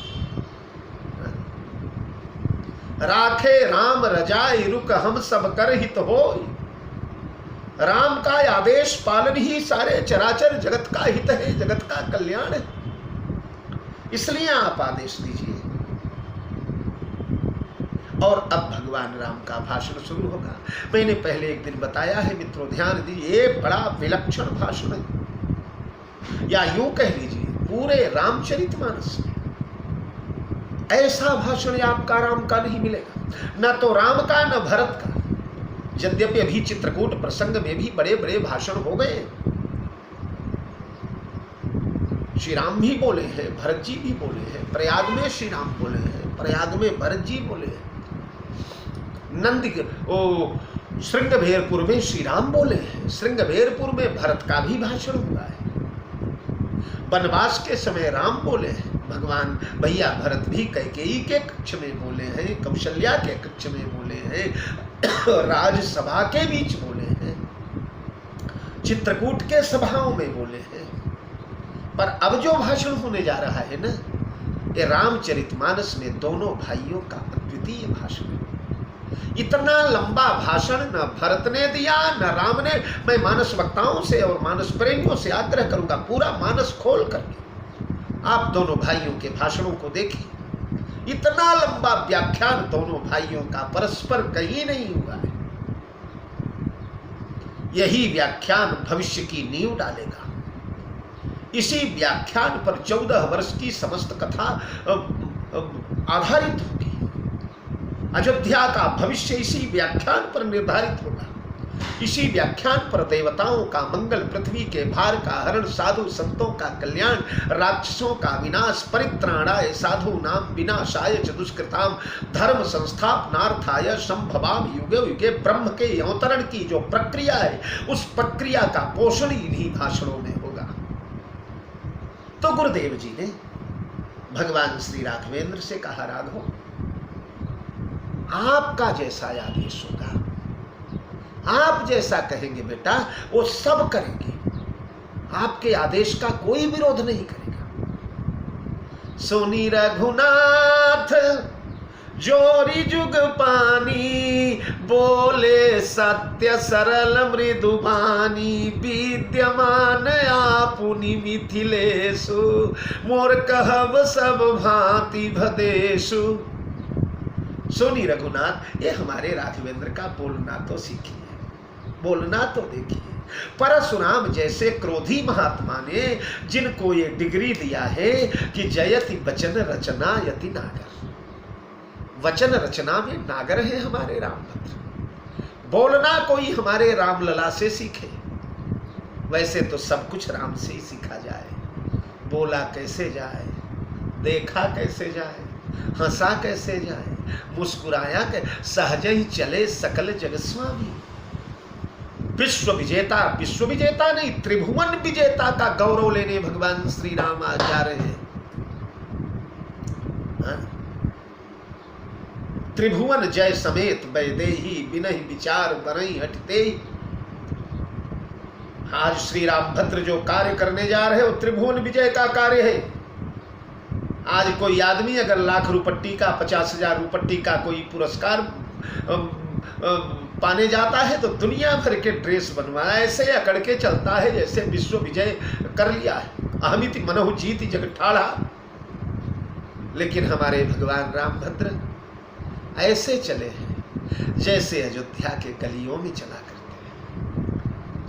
राखे राम रजाई रुक हम सब कर हित हो। राम का आदेश पालन ही सारे चराचर जगत का हित है, जगत का कल्याण है। इसलिए आप आदेश दीजिए। और अब भगवान राम का भाषण शुरू होगा। मैंने पहले एक दिन बताया है मित्रों, ध्यान दीजिए, बड़ा विलक्षण भाषण है, या यूं कह लीजिए पूरे रामचरितमानस में ऐसा भाषण आपका राम का नहीं मिलेगा। न तो राम का न भरत का। यद्यपि अभी चित्रकूट प्रसंग में भी बड़े बड़े भाषण हो गए, श्री राम भी बोले हैं, भरत जी भी बोले हैं। प्रयाग में श्री राम बोले हैं, प्रयाग में भरत जी बोले हैं। श्रृंगभेरपुर में श्री राम बोले हैं, श्रृंगभेरपुर में भरत का भी भाषण हुआ है। वनवास के समय राम बोले हैं, भगवान भैया भरत भी कैकेयी के कक्ष में बोले हैं, कौशल्या के कक्ष में बोले हैं, राजसभा के बीच बोले हैं, चित्रकूट के सभाओं में बोले हैं। पर अब जो भाषण होने जा रहा है ना, ये रामचरितमानस में दोनों भाइयों का अद्वितीय भाषण है। इतना लंबा भाषण न भरत ने दिया न राम ने। मैं मानस वक्ताओं से और मानस प्रेमियों से आग्रह करूंगा, पूरा मानस खोल करके आप दोनों भाइयों के भाषणों को देखिए। इतना लंबा व्याख्यान दोनों भाइयों का परस्पर कहीं नहीं हुआ है। यही व्याख्यान भविष्य की नींव डालेगा। इसी व्याख्यान पर 14 वर्ष की समस्त कथा आधारित होगी। अयोध्या का भविष्य इसी व्याख्यान पर निर्धारित होगा। इसी व्याख्यान पर देवताओं का मंगल, पृथ्वी के भार का हरण, साधु संतों का कल्याण, राक्षसों का विनाश, परित्राणाय साधु नाम विनाशाय च दुष्कृताम, धर्म संस्थापनार्थाय संभवाम युगे युगे, ब्रह्म के अवतरण की जो प्रक्रिया है उस प्रक्रिया का पोषण इन्हीं भाषणों में होगा। तो गुरुदेव जी ने भगवान श्री राघवेंद्र से कहा, राघव आपका जैसा आदेश होगा, आप जैसा कहेंगे बेटा वो सब करेंगे। आपके आदेश का कोई विरोध नहीं करेगा। सुनी रघुनाथ जोरी जुग पानी, बोले सत्य सरल मृदुबानी, विद्यमान आपुनि मिथिलेशु, मोर कहब सब भांति भदेशु। सोनी रघुनाथ, ये हमारे राघवेंद्र का बोलना तो सीखिए, बोलना तो देखिए। परशुराम जैसे क्रोधी महात्मा ने जिनको ये डिग्री दिया है कि जयति वचन रचना यति नागर, वचन रचना में नागर है हमारे रामभद्र। बोलना कोई हमारे रामलला से सीखे, वैसे तो सब कुछ राम से ही सीखा जाए। बोला कैसे जाए, देखा कैसे जाए, हंसा कैसे जाए, मुस्कुराया सहज ही चले सकल जग स्वामी। विश्व विजेता, विश्व विजेता नहीं त्रिभुवन विजेता का गौरव लेने भगवान श्री राम आज जा रहे हैं। त्रिभुवन जय समेत वैदेही, बिनहि विचार बरई हटते। आज श्री रामभद्र जो कार्य करने जा रहे हो त्रिभुवन विजय का कार्य है। आज कोई आदमी अगर लाख रुपट्टी का 50,000 रुपट्टी का कोई पुरस्कार पाने जाता है तो दुनिया भर के ड्रेस बनवाया, ऐसे अकड़ के चलता है जैसे विश्व विजय कर लिया है। अहमिति मनहु जीति जग ठाड़ा। लेकिन हमारे भगवान रामभद्र ऐसे चले हैं जैसे अयोध्या के गलियों में चला करते हैं।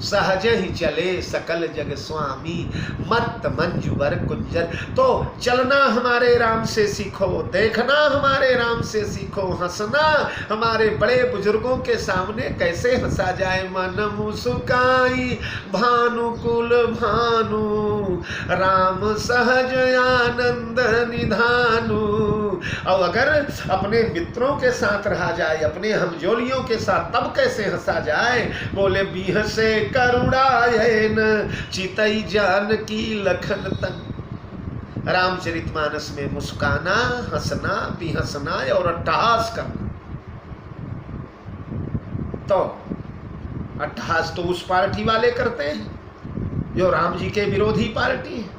सहज ही चले सकल जग स्वामी, मत मंजुबर कुंजर। तो चलना हमारे राम से सीखो, देखना हमारे राम से सीखो, हंसना हमारे बड़े बुजुर्गों के सामने कैसे हंसा जाए। मन मुस्काई भानुकुल भानु, राम सहज आनंद निधानु। और अगर अपने मित्रों के साथ रहा जाए, अपने हमजोलियों के साथ, तब कैसे हंसा जाए। बोले बीह से करुणायन, चितई जानकी लखन तन। रामचरितमानस में मुस्काना, हंसना, बिहसना और अट्टहास करना। तो अट्टहास तो उस पार्टी वाले करते हैं जो राम जी के विरोधी पार्टी है,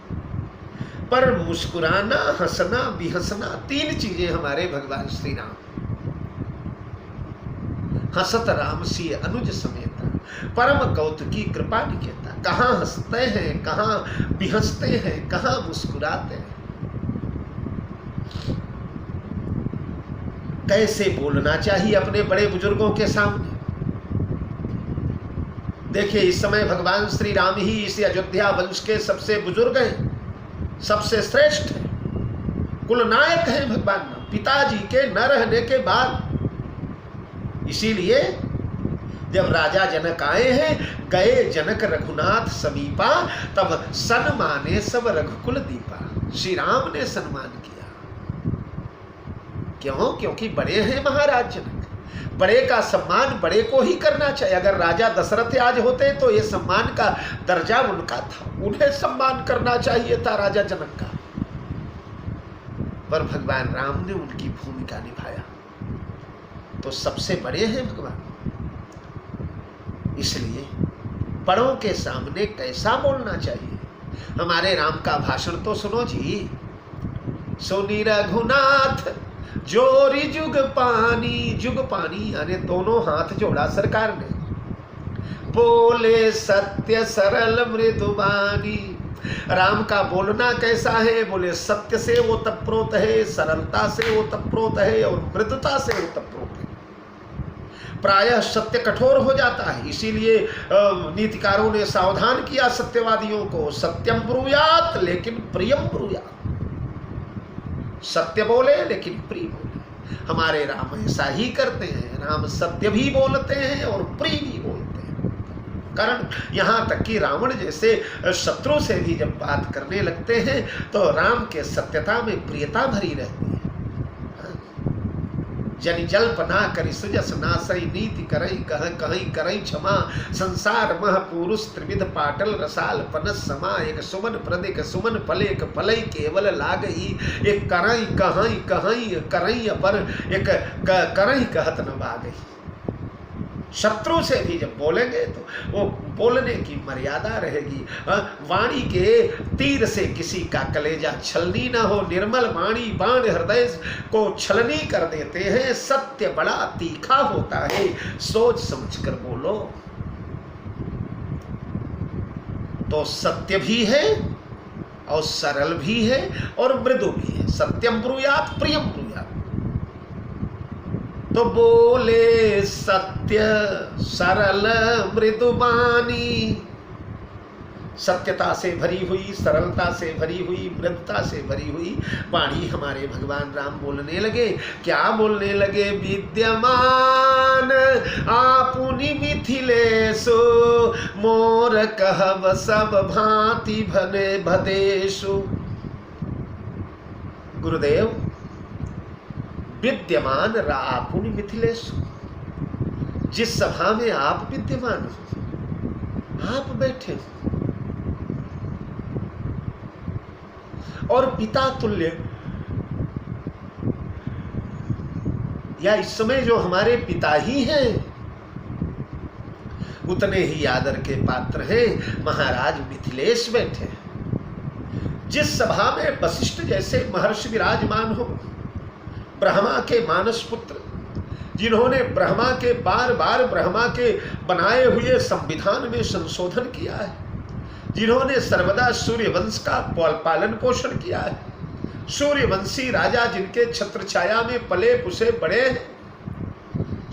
पर मुस्कुराना, हंसना, बिहसना, तीन चीजें हमारे भगवान श्री राम। हंसत राम सिय अनुज समेता, परम कौतुकी कृपा निकेता। कहाँ हंसते हैं, कहाँ बिहसते हैं, कहाँ मुस्कुराते हैं। कैसे बोलना चाहिए अपने बड़े बुजुर्गों के सामने। देखिए इस समय भगवान श्री राम ही इस अयोध्या वंश के सबसे बुजुर्ग हैं, सबसे श्रेष्ठ है, कुल नायक हैं भगवान पिताजी के न रहने के बाद। इसीलिए जब राजा जनक आए हैं, गए जनक रघुनाथ समीपा, तब सन्माने सब रघुकुल दीपा। श्री राम ने सम्मान किया। क्यों? क्योंकि बड़े हैं महाराज जनक। बड़े का सम्मान बड़े को ही करना चाहिए। अगर राजा दशरथ आज होते तो ये सम्मान का दर्जा उनका था, उन्हें सम्मान करना चाहिए था राजा जनक का। पर भगवान राम ने उनकी भूमिका निभाया, तो सबसे बड़े हैं भगवान। इसलिए बड़ों के सामने कैसा बोलना चाहिए। हमारे राम का भाषण तो सुनो जी। सुनी रघुनाथ जोरी जुग पानी, जुग पानी यानी दोनों हाथ जोड़ा सरकार ने। बोले सत्य सरल मृदुबानी। राम का बोलना कैसा है? बोले सत्य से वो तत्प्रोत है, सरलता से वो तत्प्रोत है और मृदुता से वो तत्प्रोत है। प्रायः सत्य कठोर हो जाता है, इसीलिए नीतिकारों ने सावधान किया सत्यवादियों को। सत्यम ब्रूयात लेकिन प्रियम ब्रूयात। सत्य बोले लेकिन प्रिय बोले। हमारे राम ऐसा ही करते हैं। राम सत्य भी बोलते हैं और प्रिय भी बोलते हैं। कारण यहाँ तक कि रावण जैसे शत्रु से भी जब बात करने लगते हैं तो राम के सत्यता में प्रियता भरी रहती है। जनि जल्प ना करी सुजस नासई, नीति करई कह कहीं करई क्षमा। संसार मह पुरुष त्रिविध पाटल रसाल पनस समा। एक सुमन प्रदिक सुमन फलेक फलई केवल लागई। एक करई कहीं कहीं करई पर एक करई कहत न बागई। शत्रु से भी जब बोलेंगे तो वो बोलने की मर्यादा रहेगी। वाणी के तीर से किसी का कलेजा छलनी ना हो। निर्मल वाणी बाण हृदय को छलनी कर देते हैं। सत्य बड़ा तीखा होता है, सोच समझकर बोलो। तो सत्य भी है और सरल भी है और मृदु भी है। सत्यम ब्रूयात प्रियम ब्रूयात। तो बोले सत्य सरल मृदुबानी, सत्यता से भरी हुई, सरलता से भरी हुई, मृदुता से भरी हुई वाणी हमारे भगवान राम बोलने लगे। क्या बोलने लगे? विद्यमान आपुनि मिथिलेशु, मोर कहब सब भांति भने भदेशु। गुरुदेव, विद्यमान आपुनि मिथिलेशु, जिस सभा में आप विद्यमान हो, आप बैठे हो और पिता तुल्य, या इस समय जो हमारे पिता ही हैं, उतने ही आदर के पात्र हैं महाराज मिथिलेश बैठे। जिस सभा में वशिष्ठ जैसे महर्षि विराजमान हो, ब्रह्मा के मानस पुत्र, जिन्होंने ब्रह्मा के बार बार ब्रह्मा के बनाए हुए संविधान में संशोधन किया है, जिन्होंने सर्वदा सूर्यवंश का पालन पोषण किया है, सूर्यवंशी राजा जिनके छत्र छाया में पले पुसे बड़े हैं,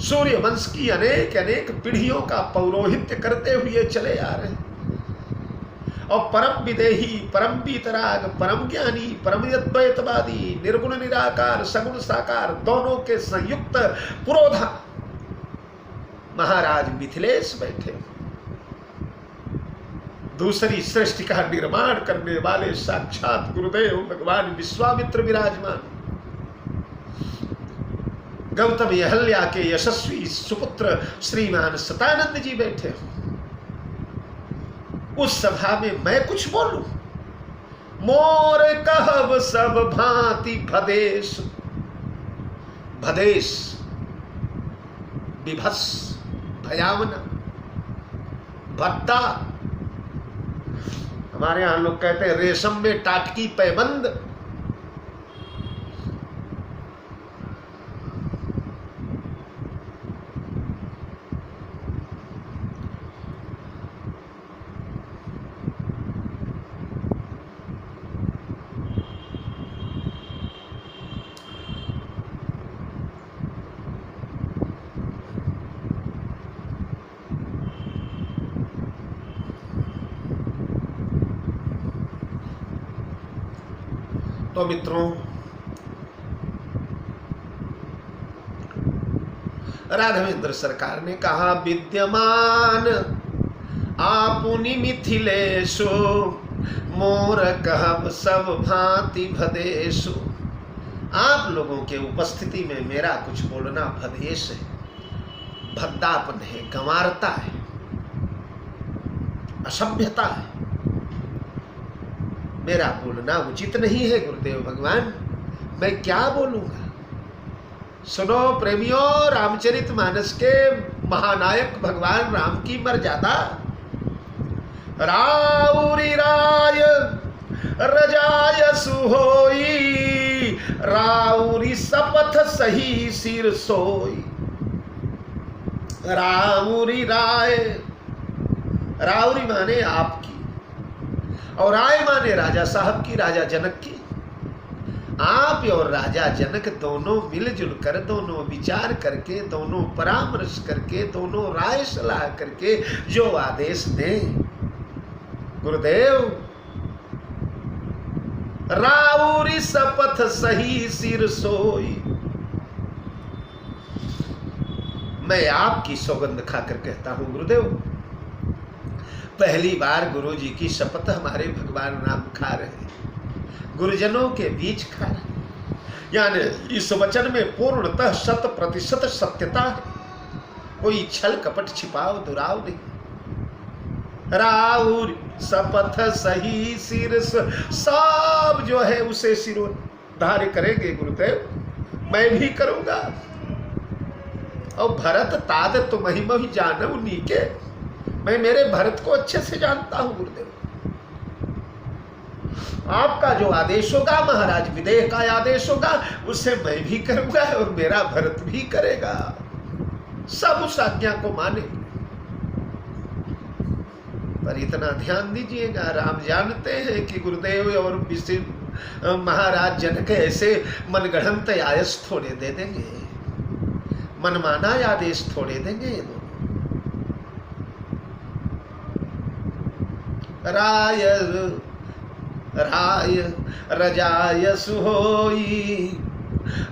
सूर्यवंश की अनेक अनेक पीढ़ियों का पौरोहित्य करते हुए चले आ रहे हैं, और परम विदेही, परम वीतराग, परम ज्ञानी, परम अद्वैतवादी, निर्गुण निराकार, सगुण साकार दोनों के संयुक्त पुरोधा महाराज मिथिलेश बैठे। दूसरी सृष्टि का निर्माण करने वाले साक्षात गुरुदेव भगवान विश्वामित्र विराजमान। गौतम अहल्या के यशस्वी सुपुत्र श्रीमान सतानंद जी बैठे। उस सभा में मैं कुछ बोलूं? मोर कहब सब भांति भदेश। भदेश विभस, भयावना, भद्दा। हमारे यहां लोग कहते हैं रेशम में टाटकी पैबंद। तो मित्रों, राघवेंद्र सरकार ने कहा विद्यमान आपुनि मिथिलेशु, मोर कहब सब भांति भदेशु। आप लोगों के उपस्थिति में मेरा कुछ बोलना भदेश है, भद्दापन है, गंवारता है, असभ्यता है। मेरा बोलना उचित नहीं है गुरुदेव भगवान। मैं क्या बोलूंगा? सुनो प्रेमियों, रामचरितमानस के महानायक भगवान राम की मर्यादा। राउरी राय रजाय सुहोई, राउरी शपथ सही सिर सोई। राउरी राय, राउरी माने आपकी, और राय माने राजा साहब की, राजा जनक की। आप और राजा जनक दोनों मिलजुल कर, दोनों विचार करके, दोनों परामर्श करके, दोनों राय सलाह करके जो आदेश दें गुरुदेव। राउरी शपथ सही सिर सोई। मैं आपकी सौगंध खाकर कहता हूं गुरुदेव, पहली बार गुरु जी की शपथ हमारे भगवान राम खा रहे हैं, गुरुजनों के बीच खा रहे हैं। यानी इस वचन में पूर्णतः 100% सत्यता है, कोई छल कपट छिपाव दुराव नहीं। राउर शपथ सही सिर, सब जो है उसे सिरोधार्य करेंगे गुरुदेव, मैं भी करूंगा। और भरत ताद तुम ही मही जानव नीके, मैं मेरे भरत को अच्छे से जानता हूं गुरुदेव। आपका जो आदेश होगा महाराज, विदेह का आदेश होगा, उसे मैं भी करूंगा और मेरा भरत भी करेगा, सब उस आज्ञा को माने। पर इतना ध्यान दीजिएगा, राम जानते हैं कि गुरुदेव और महाराज जनक ऐसे मनगढ़ंत आयस थोड़े दे देंगे, मनमाना आदेश थोड़े देंगे ये दोनों। राय राय रजाय सुहोई,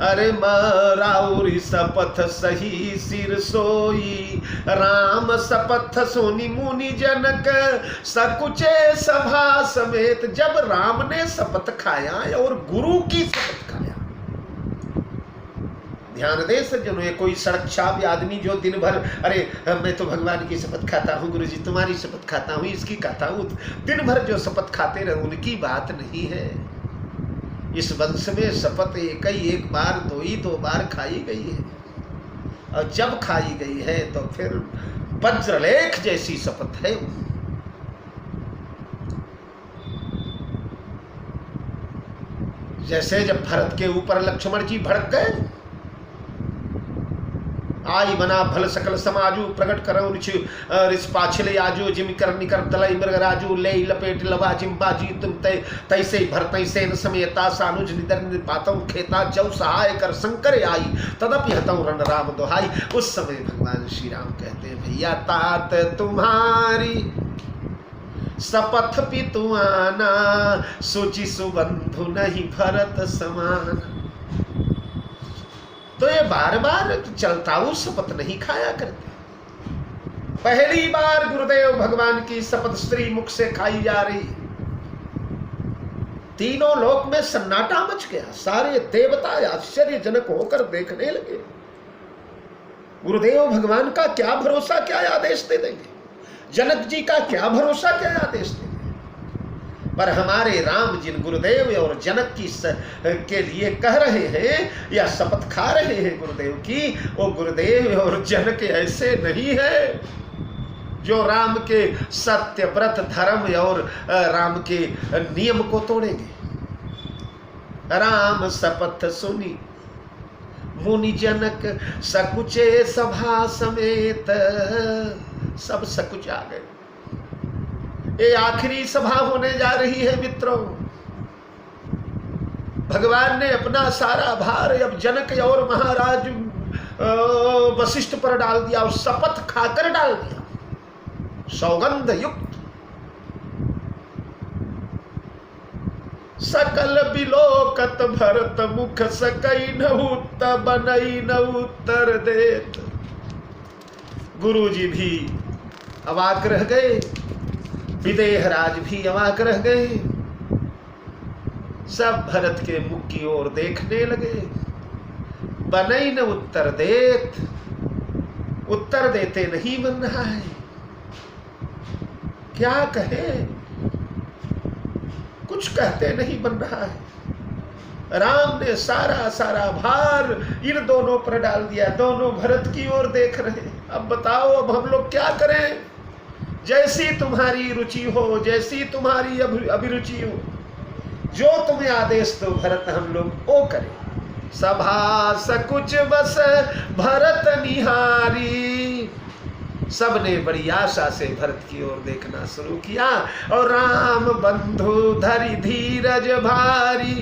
अरे मराउरी सपथ सही सिर सोई, राम सपथ सोनी मुनि जनक सकुचे सभा समेत। जब राम ने शपथ खाया और गुरु की शपथ खाया, ध्यान दे सज्जनों, ये कोई सड़क छाप आदमी जो दिन भर अरे मैं तो भगवान की शपथ खाता हूँ, गुरु जी तुम्हारी शपथ खाता हूँ, इसकी खाता हूँ, दिन भर जो शपथ खाते रहे, उनकी बात नहीं है। इस वंश में शपथ एक बार दो बार खाई गई है, और जब खाई गई है तो फिर वज्रलेख जैसी शपथ है। जैसे जब भरत के ऊपर लक्ष्मण जी भड़क गए, आई बना भल सकल समाजू, प्रकट करो रिस पाछले आजू, जिम कर निकर तलई मृग राजू, ले लपेट लवा जिम्बा जी तुम तैसे भरत सेन समेता, सानुज निदर निपातौ खेता, जव सहाय कर शंकर आई, तदपि हतौ रण राम दोहाई। उस समय भगवान श्री राम कहते हैं, भैया तात तुम्हारी शपथ पितुआना, सोची सुबंधु नहीं भरत समान। तो ये बार बार चलताऊ शपथ नहीं खाया करते। पहली बार गुरुदेव भगवान की शपथ स्त्री मुख से खाई जा रही, तीनों लोक में सन्नाटा मच गया, सारे देवता आश्चर्यजनक होकर देखने लगे। गुरुदेव भगवान का क्या भरोसा, क्या आदेश दे देंगे, जनक जी का क्या भरोसा, क्या आदेश देंगे। पर हमारे राम जिन गुरुदेव और जनक की के लिए कह रहे हैं या शपथ खा रहे हैं गुरुदेव की, वो गुरुदेव और जनक ऐसे नहीं है जो राम के सत्य व्रत धर्म और राम के नियम को तोड़ेंगे। राम शपथ सुनी मुनि जनक, सकुचे सभा समेत, सब सकुच आ गए। ये आखिरी सभा होने जा रही है मित्रों। भगवान ने अपना सारा भार अब जनक और महाराज वशिष्ठ पर डाल दिया और शपथ खाकर डाल दिया, सौगंध युक्त। सकल बिलोकत भरत मुख सकई न उत्तर बनई न उत्तर देत। गुरु जी भी अवाक रह गए, विदेहराज भी अवाक रह गए, सब भरत के मुख की ओर देखने लगे। बनई न उत्तर देत, उत्तर देते नहीं बन रहा है, क्या कहे, कुछ कहते नहीं बन रहा है। राम ने सारा भार इन दोनों पर डाल दिया, दोनों भरत की ओर देख रहे। अब बताओ, अब हम लोग क्या करें? जैसी तुम्हारी रुचि हो, जैसी तुम्हारी अभिरुचि हो, जो तुम्हें आदेश दो भरत हम लोग वो करें। सभा सकुच बस भरत निहारी, सबने बड़ी आशा से भरत की ओर देखना शुरू किया। और राम बंधु धरि धीरज भारी,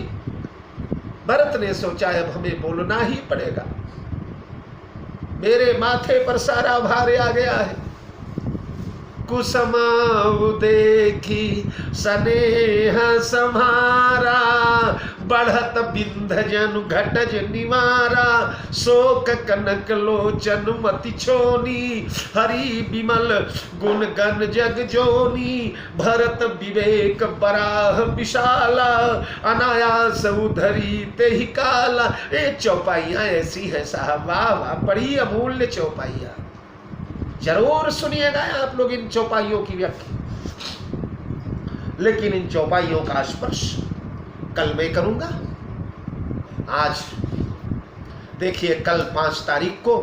भरत ने सोचा अब हमें बोलना ही पड़ेगा, मेरे माथे पर सारा भार आ गया है। कुसुमाऊ देखी स्नेह सम्हारा, बढ़त बिंध जनु घटज निवारा। शोक कनक लोचन मति छोनी, हरि विमल गुण गण जग जोनी। भरत विवेक बराह विशाला, अनायास उधरी ते ही काला। ये चौपाइयाँ ऐसी हैं साहब, वाह वाह, बड़ी अमूल्य चौपाइयाँ, जरूर सुनिएगा आप लोग इन चौपाइयों की व्याख्या। लेकिन इन चौपाइयों का स्पर्श कल मैं करूंगा। आज देखिए, कल 5 तारीख को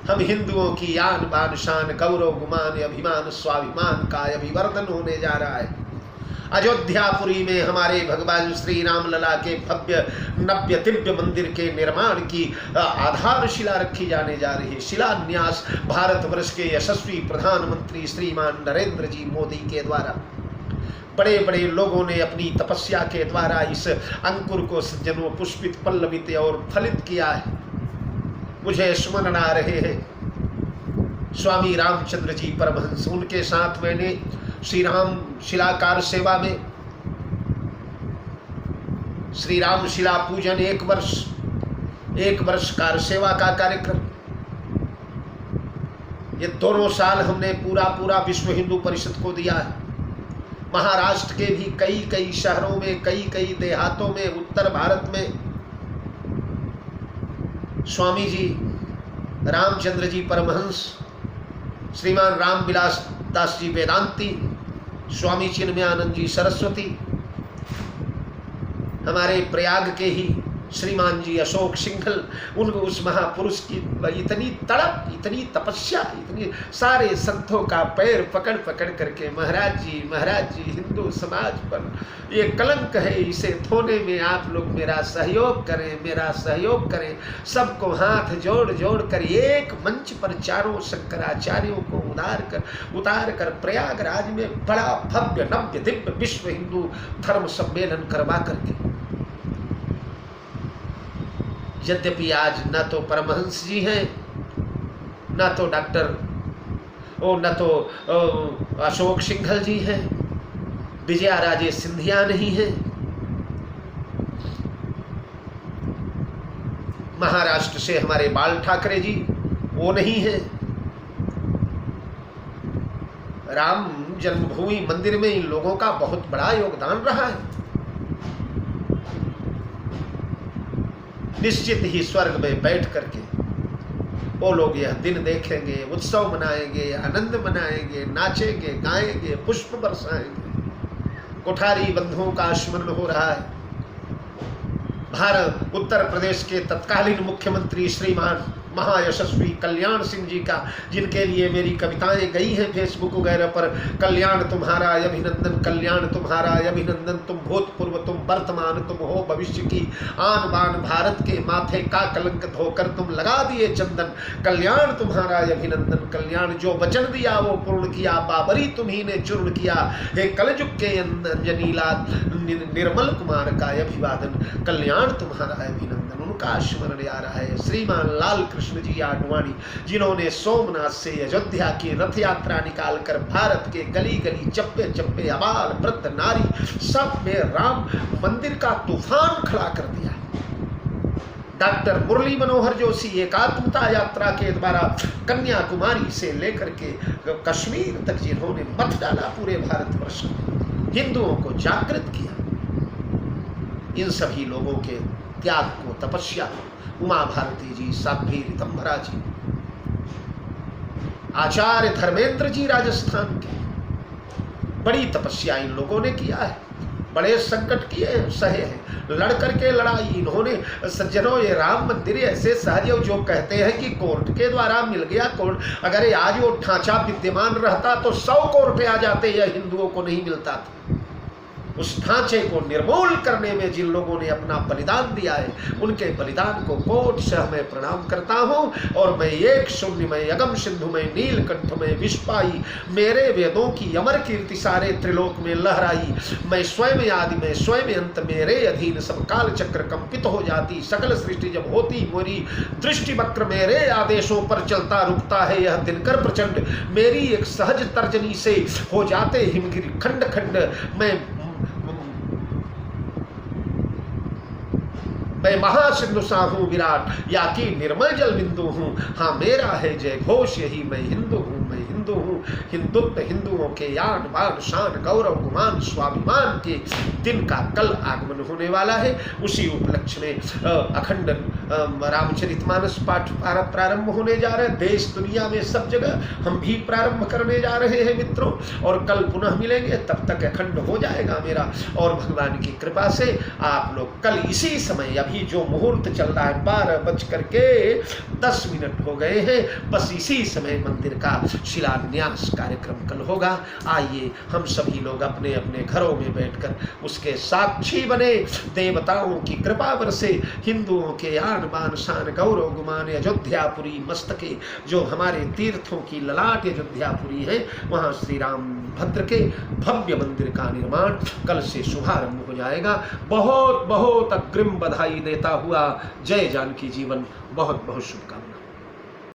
हम हिंदुओं की आन बान शान गौरव गुमान अभिमान स्वाभिमान का अभिवर्धन होने जा रहा है। अयोध्यापुरी में हमारे भगवान श्री राम लला के भव्य नव्य दिव्य मंदिर के निर्माण की आधारशिला रखी जाने जा रही है। शिलान्यास भारतवर्ष के यशस्वी प्रधानमंत्री श्रीमान नरेंद्र जी मोदी के द्वारा बड़े बड़े लोगों ने अपनी तपस्या के द्वारा इस अंकुर को सज्जनों पुष्पित पल्लवित और फलित किया है। मुझे स्मरण आ रहे हैं स्वामी रामचंद्र जी परमहंस, उनके साथ मैंने श्री राम शिलाकार सेवा में श्री राम शिला पूजन एक वर्ष कार सेवा का कार्यक्रम, ये दोनों साल हमने पूरा विश्व हिंदू परिषद को दिया है। महाराष्ट्र के भी कई शहरों में कई देहातों में, उत्तर भारत में स्वामी जी रामचंद्र जी परमहंस, श्रीमान राम विलास दास जी वेदांती, स्वामी चिन्मयानंद जी सरस्वती, हमारे प्रयाग के ही श्रीमान जी अशोक सिंघल, उनको उस महापुरुष की इतनी तड़प, इतनी तपस्या, इतनी सारे संतों का पैर पकड़ करके महाराज जी हिंदू समाज पर ये कलंक है, इसे धोने में आप लोग मेरा सहयोग करें। सबको हाथ जोड़ कर एक मंच पर चारों शंकराचार्यों को उतार कर प्रयागराज में बड़ा भव्य नव्य दिव्य विश्व हिंदू धर्म सम्मेलन करवा करके, यद्यपि आज न तो परमहंस जी हैं, न तो न तो अशोक सिंघल जी हैं, विजया राजे सिंधिया नहीं हैं, महाराष्ट्र से हमारे बाल ठाकरे जी वो नहीं हैं। राम जन्मभूमि मंदिर में इन लोगों का बहुत बड़ा योगदान रहा है। निश्चित ही स्वर्ग में बैठ करके वो लोग यह दिन देखेंगे, उत्सव मनाएंगे, आनंद मनाएंगे, नाचेंगे, गाएंगे, पुष्प बरसाएंगे। कोठारी बंधुओं का स्मरण हो रहा है। भारत उत्तर प्रदेश के तत्कालीन मुख्यमंत्री श्रीमान महायशस्वी कल्याण सिंह जी का, जिनके लिए मेरी कविताएं गई हैं फेसबुक वगैरह पर, कल्याण तुम्हारा अभिनंदन, कल्याण तुम्हारा अभिनंदन, तुम भूतपूर्व तुम वर्तमान तुम हो भविष्य की आन बान, भारत के माथे का कलंक धोकर तुम लगा दिए चंदन, कल्याण तुम्हारा अभिनंदन, कल्याण जो वचन दिया वो पूर्ण किया, बाबरी तुम्ही ने चूर्ण किया, हे कलयुग के अंजनीला निर्मल कुमार का अभिवादन, कल्याण तुम्हारा अभिनंदन। उनका स्मरण आ रहा है। श्रीमान लाल कृष्ण जी आडवाणी, जिन्होंने सोमनाथ से अयोध्या की रथ यात्रा निकालकर भारत के गली गली चप्पे चप्पे अबाल वृद्ध नारी सब में राम मंदिर का तूफान खड़ा कर दिया। डॉक्टर मुरली मनोहर जोशी एकात्मता यात्रा के द्वारा कन्याकुमारी से लेकर के कश्मीर तक जिन्होंने मत डाला पूरे भारतवर्ष में, हिंदुओं को जागृत किया, इन सभी लोगों के त्याग को, तपस्या को उमा भारती जी, साध्वी ऋतंभरा जी, आचार्य धर्मेंद्र जी राजस्थान के, बड़ी तपस्या इन लोगों ने किया है, बड़े संकट किए सहे हैं, लड़ करके लड़ाई इन्होंने। सज्जनों, ये राम मंदिर ऐसे सहज जो कहते हैं कि कोर्ट के द्वारा मिल गया, कोर्ट अगर आज वो ढांचा विद्यमान रहता तो 100 कोर्ट आ जाते, या हिंदुओं को नहीं मिलता था। उस ढांचे को निर्मूल करने में जिन लोगों ने अपना बलिदान दिया है, उनके बलिदान को कोटशः मैं प्रणाम करता हूं। और मैं एक शून्य में, अगम सिंधु में, नीलकंठ में, विश्वाई, मेरे वेदों की अमर कीर्ति सारे त्रिलोक में लहराई, मैं स्वयं आदि में स्वयं अंत, मेरे अधीन सब काल चक्र कंपित हो जाती, सकल सृष्टि जब होती मोरी दृष्टि वक्र, मेरे आदेशों पर चलता रुकता है यह दिनकर प्रचंड, मेरी एक सहज तर्जनी से हो जाते हिमगिरि खंड खंड, मैं महासिंधु सा हूँ विराट, या कि निर्मल जल बिंदु हूँ, हाँ मेरा है जय घोष, यही मैं हिंदू हूँ, मैं हिंदू। हिंदू हूँ। हिंदुत्व हिंदुओं के यान बान शान गौरव गुमान स्वाभिमान के दिन का कल आगमन होने वाला है। उसी उपलक्ष्य में अखंड रामचरितमानस पाठ प्रारंभ होने जा रहे हैं। देश दुनिया में सब जगह हम भी प्रारंभ करने जा रहे हैं मित्रों, और कल पुनः मिलेंगे। तब तक अखंड हो जाएगा मेरा, और भगवान की कृपा से आप लोग कल इसी समय, अभी जो मुहूर्त चल रहा है 12:10 हो गए हैं, बस इसी समय मंदिर का शिलान्यास कार्यक्रम कल होगा। आइए हम सभी लोग अपने अपने घरों में बैठकर उसके साक्षी बने, देवताओं की कृपा बरसे, हिंदुओं के आन बान शान गौरव गुमान अयोध्यापुरी मस्तके, जो हमारे तीर्थों की ललाट अयोध्यापुरी है, वहाँ श्री राम भद्र के भव्य मंदिर का निर्माण कल से शुभारंभ हो जाएगा। बहुत बहुत अग्रिम बधाई देता हुआ जय जानकी जीवन, बहुत बहुत शुभकामनाएं।